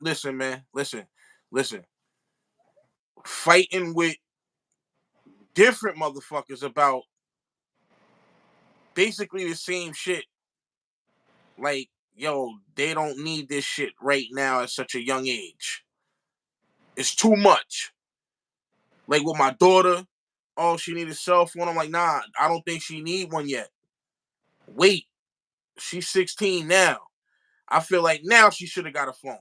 Listen, man. Listen. Fighting with different motherfuckers about basically the same shit. Like, yo, they don't need this shit right now at such a young age. It's too much. Like with my daughter, oh, she need a cell phone. I'm like, nah, I don't think she need one yet. Wait, she's 16 now. I feel like now she should have got a phone.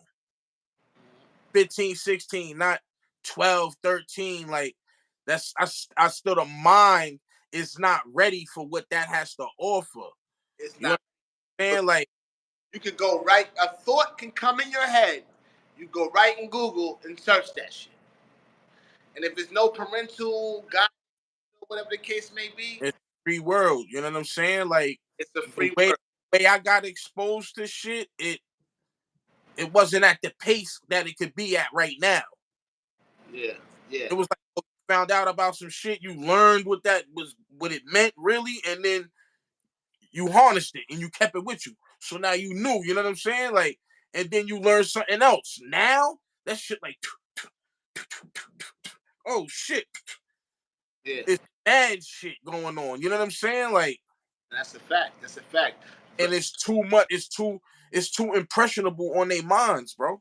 15, 16, not 12, 13. Like, I still, the mind is not ready for what that has to offer. It's You know not. what I'm saying? Like, You could go right. A thought can come in your head. You go right in Google and search that shit. And if there's no parental guide, whatever the case may be, it's a free world. You know what I'm saying? Like, it's a the free way world. I got exposed to shit, it wasn't at the pace that it could be at right now. Yeah, yeah. It was like, you found out about some shit, you learned what that was, what it meant really, and then you harnessed it and you kept it with you. So now you knew, you know what I'm saying? Like, and then you learned something else. Now that shit like, oh shit, Yeah. it's bad shit going on. You know what I'm saying? Like, That's a fact. That's a fact. and it's too much. It's too impressionable on their minds, bro.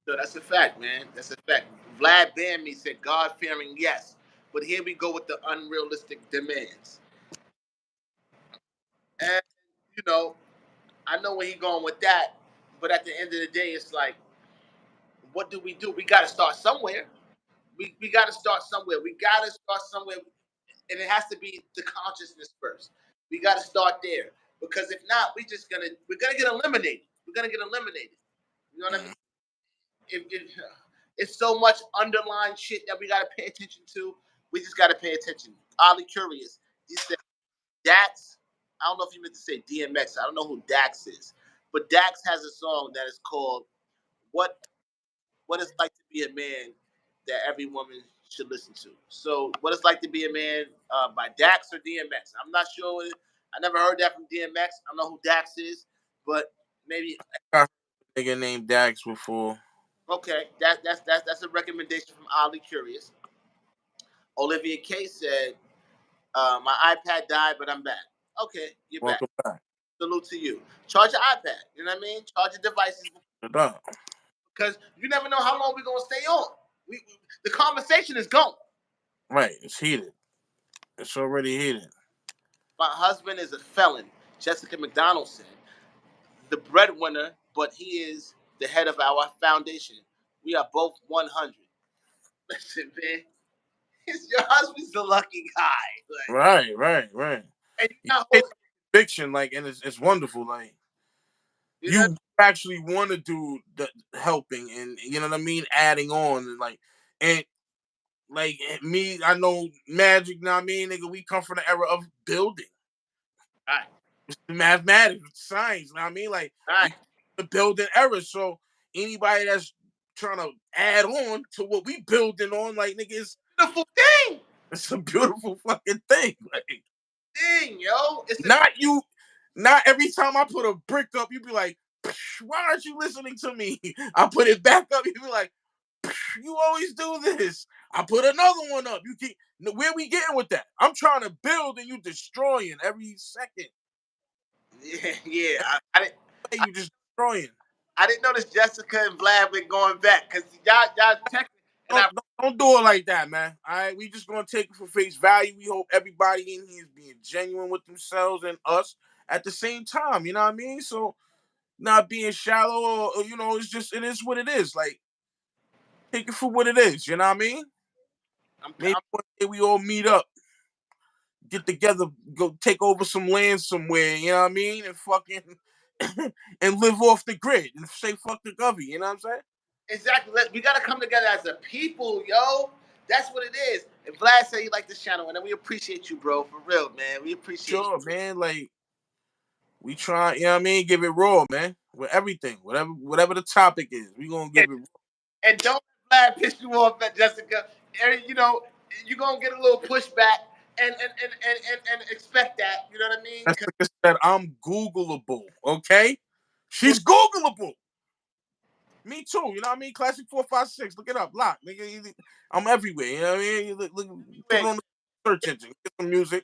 So that's a fact, man. That's a fact. Vlad Bammy said, God fearing, yes. But here we go with the unrealistic demands. And, you know, I know where he's going with that. But at the end of the day, it's like, what do? We got to start somewhere. We got to start somewhere. We got to start somewhere. And it has to be the consciousness first. We got to start there. Because if not, we're gonna get eliminated. We're gonna get eliminated. You know what I mean? If it's so much underlying shit that we got to pay attention to. We just got to pay attention. Oddly curious. He said Dax. I don't know if you meant to say DMX. I don't know who Dax is, but Dax has a song that is called "What What It's Like to Be a Man" that every woman should listen to. So, "What It's Like to Be a Man" by Dax or DMX. I'm not sure. I never heard that from DMX. I don't know who Dax is, but maybe I heard a nigga named Dax before. okay. That's a recommendation from Oddly Curious. Olivia K said, "My iPad died, but I'm back." Okay, you're back. Welcome back. Salute to you. Charge your iPad. You know what I mean? Charge your devices because you never know how long we're gonna stay on. The conversation is gone. Right, it's heated. It's already heated. My husband is a felon. Jessica McDonald said, "The breadwinner, but he is the head of our foundation. We are both 100." Listen, man, your husband's the lucky guy. Like, Right. and You take fiction, like, and it's wonderful. Like, you know, you actually want to do the helping, and you know what I mean, adding on, and like me, I know magic. Now I mean, nigga, we come from the era of building, right, mathematics, science. Know what I mean, like right. we the building era. So anybody that's trying to add on to what we building on, like nigga, Beautiful thing. it's a beautiful fucking thing. Like, Thing, yo. It's a not you, not every time I put a brick up, you be like, why aren't you listening to me? I put it back up, you be like, you always do this. I put another one up. You keep where we getting with that? I'm trying to build and you destroying every second. yeah. I, You just destroying. I didn't notice Jessica and Vlad been going back because y'all texting and Don't do it like that, man. All right, we just gonna take it for face value. We hope everybody in here is being genuine with themselves and us at the same time. You know what I mean? So not being shallow or you know, it is what it is. Like take it for what it is. You know what I mean? Maybe I'm one day we all meet up, get together, go take over some land somewhere. You know what I mean? And fucking and live off the grid and say fuck the govy. You know what I'm saying? exactly. We gotta come together as a people, yo. That's what it is. And Vlad said he liked this channel, and we appreciate you, bro. For real, man. We appreciate Sure, you. man. Like we try, you know what I mean? Give it raw, man. With everything, whatever the topic is, we gonna give it raw. And don't let Vlad piss you off, Jessica. And, you know, you're gonna get a little pushback and expect that. You know what I mean? Jessica said I'm Googleable. Okay, she's Googleable. Me too. You know what I mean? Classic 456. Look it up. Lock. Nigga, I'm everywhere. You know what I mean? Look, put it on the search engine. Get some music.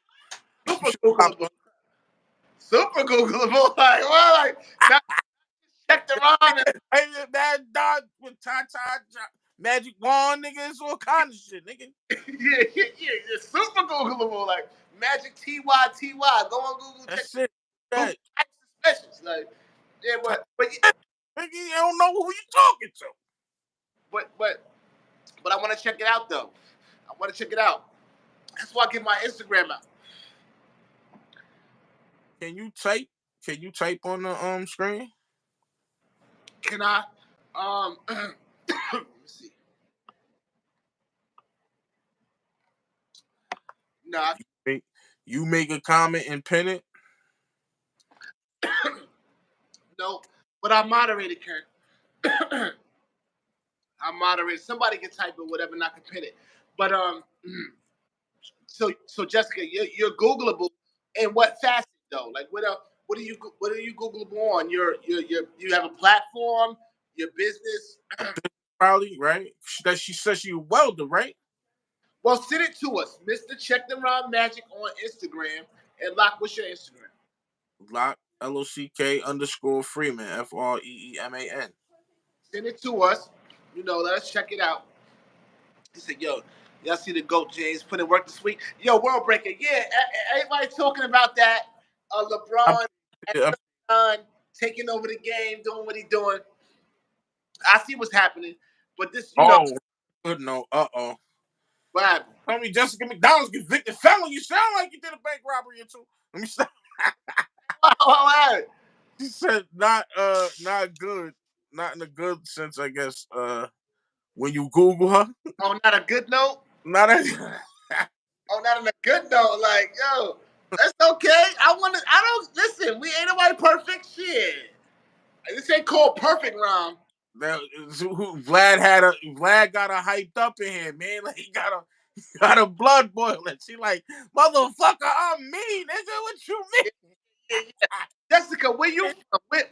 Some Super shit pop Googleable. up. Super Googleable. Like, well, like, now check the rhyme. Hey, Mad Dog with Magic Wand, nigga. It's all kind of shit, nigga. Yeah. Super Googleable. Like, Magic TY. Go on Google. Check That's it. Google That. suspicious. Like, yeah, Nigga, you don't know who you talking to. but, but, but I want to check it out, though. I want to check it out. That's why I get my Instagram out. Can you type? Can you type on the screen? Can I? Let me see. No, You make a comment and pin it. no. But I moderated, Karen. I moderated. Somebody can type it, whatever, and I can pin it. But so Jessica, you're Googleable. In what facet though? Like what are you Googleable on? You have a platform, your business. Probably right. She says she a welder, right? Well, send it to us, Mr. Check the Round Magic on Instagram. And Lock, what's your Instagram? Lock LOCK_Freeman FREEMAN. Send it to us. You know, let us check it out. He said, "Yo, y'all see the GOAT James put in work this week? Yo, World Breaker, yeah. Everybody talking about that. LeBron and taking over the game, doing what he doing. I see what's happening, but this, you know, Oh, good no. what happened? Tell me Jessica McDonald's convicted felon. You sound like you did a bank robbery or two. Let me stop. What happened? She said not good. Not in a good sense, I guess. When you Google her. Oh, not a good note. Not a Oh, not on a good note. Like, yo, that's okay. I don't listen. We ain't nobody perfect. Shit. This ain't called perfect, Rom. Vlad got her hyped up in here, man. Like he got a blood boiling. She like, motherfucker, I'm me, nigga. What you mean? Yeah. Jessica, where you from? Where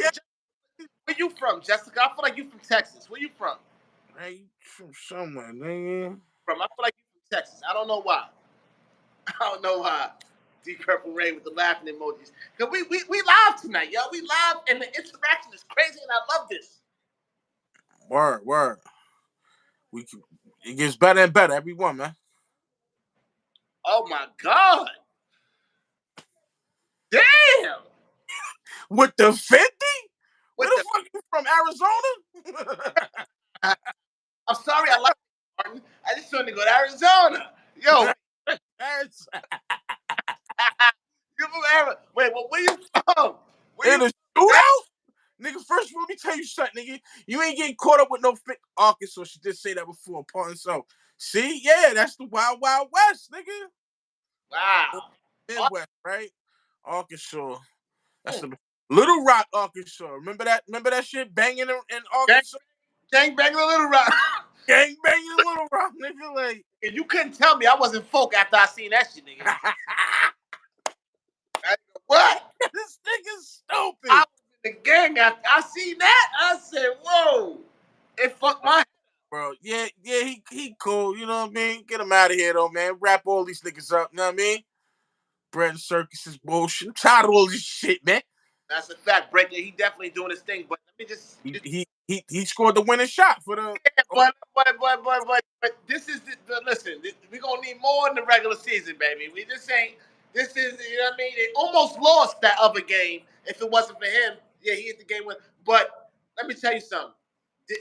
you from, Jessica? I feel like you from Texas. Where you from? Hey, from somewhere, nigga. I feel like you from Texas. I don't know why. I don't know why. Deep Purple Rain with the laughing emojis. Cause we live tonight, yo. We live and the interaction is crazy, and I love this. Word. It gets better and better every one, man. Oh my God. Damn. With the 50? Where What the the? fuck you from? Arizona? I'm sorry, I like Martin. I just wanted to go to Arizona. Yo, you from Arizona? Wait, where you from? Where In you a shootout? Nigga, first of all, let me tell you something, nigga. You ain't getting caught up with no fit Arkansas. She did say that before, part and so. See, yeah, that's the Wild Wild West, nigga. Wow. Midwest, right? Arkansas. That's the Little Rock, Arkansas. Remember that? Remember that shit banging in Gang, Arkansas? gang banging a little rock. Gang banging in Little Rock, nigga. Like, And you couldn't tell me I wasn't folk after I seen that shit, nigga. What? this nigga's stupid. I was in the gang after I seen that. I said, whoa. It fucked my head. Bro, yeah, he cool. You know what I mean? Get him out of here, though, man. Wrap all these niggas up. You know what I mean? Bread and circuses bullshit. I'm tired of all this shit, man. That's a fact, Breaker. He definitely doing his thing. But let me just He scored the winning shot for the. yeah, but this is listen. We're gonna need more in the regular season, baby. We just ain't. This is you know what I mean. They almost lost that other game. If it wasn't for him, yeah, he hit the game win. But let me tell you something. We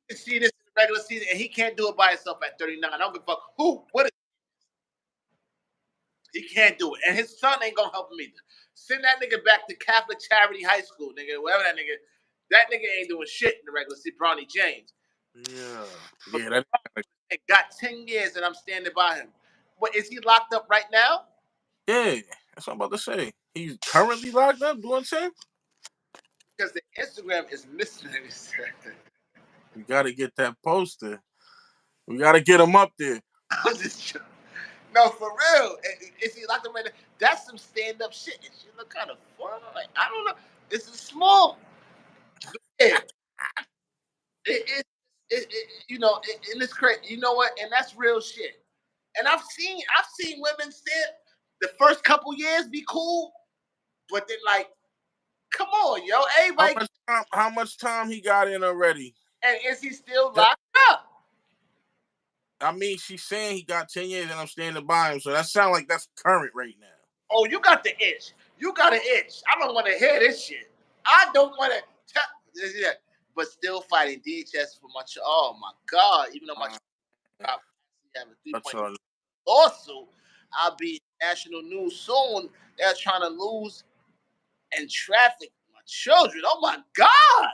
can see this in the regular season, and he can't do it by himself at 39. I don't give a fuck who. What? He can't do it, and his son ain't gonna help him either. Send that nigga back to Catholic Charity High School, nigga. Whatever that nigga. That nigga ain't doing shit in the regular season. Bronny James. Yeah. That Got 10 years and I'm standing by him. But is he locked up right now? yeah. That's what I'm about to say. He's currently locked up doing 10. Because the Instagram is missing. We gotta get that poster. We gotta get him up there. I'm just no, for real. And see, like the man, that's some stand up shit. And she look kind of fun. Like I don't know. This is small. Yeah. You know, and it's crazy. You know what? And that's real shit. And I've seen women stand the first couple years be cool, but then like, come on, yo, everybody. How much time he got in already? And is he still locked up? I mean, she's saying he got 10 years and I'm standing by him, so that sounds like that's current right now. Oh, you got the itch. You got an itch. I don't want to hear this shit. I don't want to tell. Yeah. But still fighting DHS for my oh my god, even though my child have a 3 point lawsuit, I'll be in national news soon. They're trying to lose and traffic my children. Oh my god.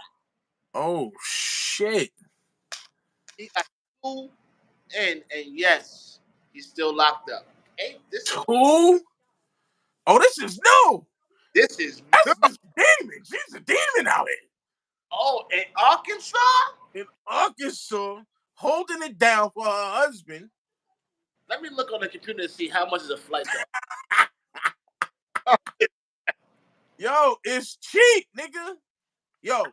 Oh shit. He got two and yes, he's still locked up. Hey, this two? Oh, this is new. This is that's Miss Demon. She's a demon out here. Oh, in Arkansas? In Arkansas, holding it down for her husband. Let me look on the computer to see how much is a flight. Yo, it's cheap, nigga. Yo,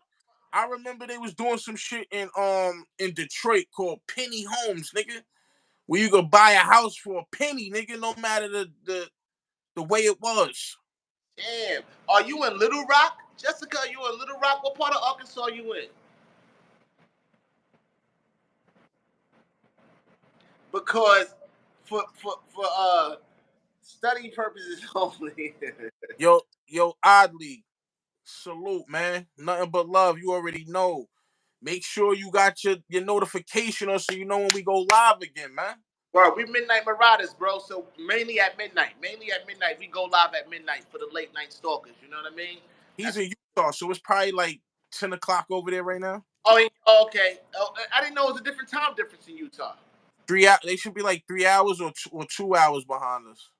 I remember they was doing some shit in Detroit called penny homes, nigga, where you could buy a house for a penny, nigga, no matter the way it was. Damn. Are you in Little Rock? Jessica, are you in Little Rock? What part of Arkansas are you in? Because for study purposes only. yo, Oddly, salute, man. Nothing but love. You already know. Make sure you got your notification on so you know when we go live again, man. Bro, we midnight marauders, bro. So mainly at midnight. We go live at midnight for the late night stalkers. You know what I mean? He's in Utah, so it's probably like 10 o'clock over there right now. Oh, okay. Oh, I didn't know it was a different time difference in Utah. They should be like 3 hours or 2 hours behind us.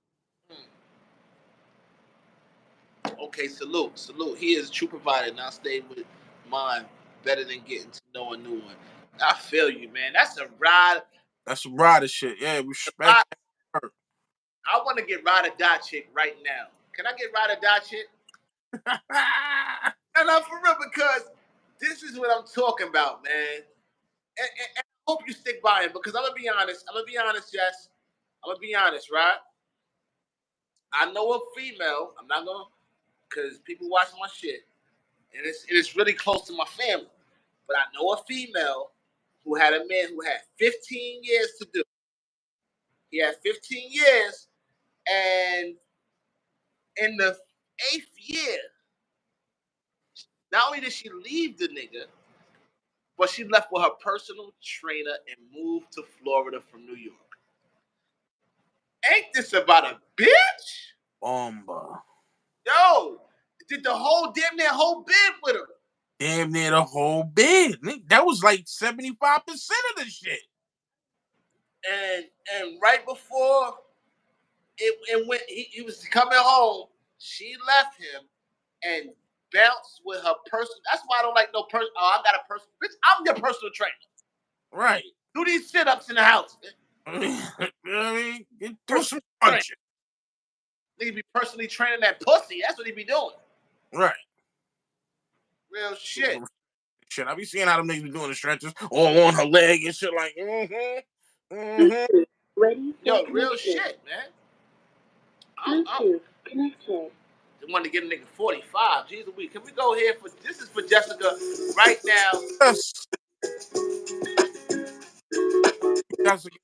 Okay, salute. He is a true provider. Now stay with mine better than getting to know a new one. I feel you, man. That's a ride. That's some rider shit. Yeah, respect. I want to get ride or die chick right now. Can I get ride or die chick? And I'm for real because this is what I'm talking about, man. And I hope you stick by him because I'm gonna be honest. Jess. I'm gonna be honest, right? I know a female. I'm not gonna, because people watch my shit, and it's really close to my family. But I know a female who had a man who had 15 years to do. He had 15 years, and in the 8th year, not only did she leave the nigga, but she left with her personal trainer and moved to Florida from New York. Ain't this about a bitch? Bomba. Yo, did the whole damn near whole bid with her. Damn near the whole bid. That was like 75% of the shit. And right before it went, he was coming home. She left him and bounced with her person. That's why I don't like no person. Oh, I got a person. Bitch, I'm your personal trainer. Right. Do these sit-ups in the house. You know what I mean? Get through some punches. Nigga be personally training that pussy. That's what he be doing. Right. Real shit. Shit, I be seeing how them niggas be doing the stretches all on her leg and shit like, Ready? Yo, real shit, man. Bluetooth connected. They want to get a nigga 45. Jeez a week. Can we go here for this is for Jessica right now? Yes. Jessica,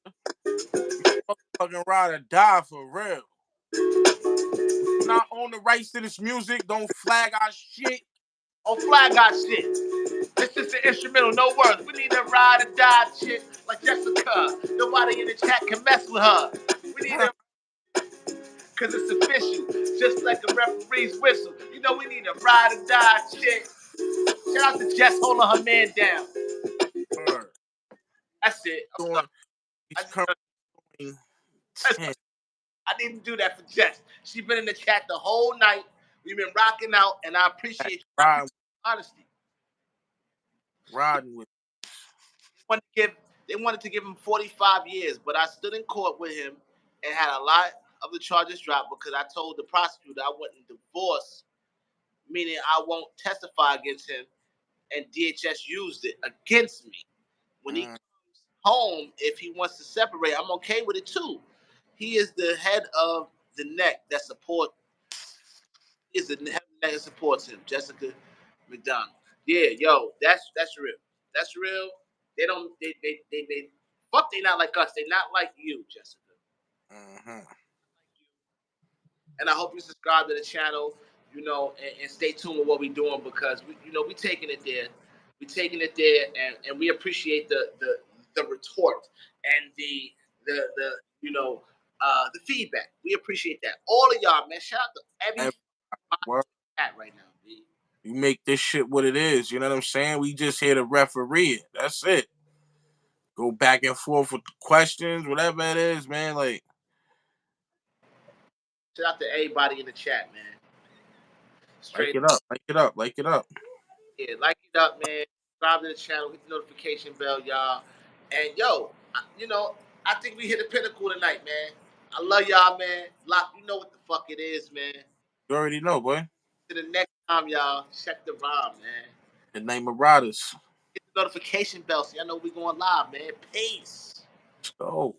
you fucking ride or die for real. You not own the rights to this music. Don't flag our shit. Don't flag our shit. It's just an instrumental, no words. We need a ride or die chick like Jessica. Nobody in the chat can mess with her. We need a because it's official, just like a referee's whistle. You know we need a ride or die chick. Shout out to Jess holding her man down. That's it. I need to do that for Jess. She's been in the chat the whole night. We've been rocking out, and I appreciate your honesty. Riding with. They wanted to give him 45 years, but I stood in court with him and had a lot of the charges dropped because I told the prosecutor I wouldn't divorce, meaning I won't testify against him, and DHS used it against me. When he Mm. comes home, if he wants to separate, I'm okay with it too. He is the head of the neck that support is the head of the neck that supports him, Jessica McDonald. Yeah, yo, that's real. That's real. They don't they fuck they not like us. They not like you, Jessica. Mm-hmm. And I hope you subscribe to the channel, and stay tuned with what we're doing because we taking it there. We taking it there, and we appreciate the retort and the feedback. We appreciate that. All of y'all, man. Shout out to every Word. chat right now, B. You make this shit what it is. You know what I'm saying? We just here to referee it. That's it. Go back and forth with the questions, whatever it is, man. Like, Shout out to everybody in the chat, man. like Straight it up, like it up, like it up. Yeah, like it up, man. Subscribe to the channel, hit the notification bell, y'all. And yo, I think we hit a pinnacle tonight, man. I love y'all, man. Lock, you know what the fuck it is, man. You already know, boy. To the next time, y'all. Check the rhyme, man. The name of Marauders. Hit the notification bell so y'all know we going live, man. Peace. Let's go.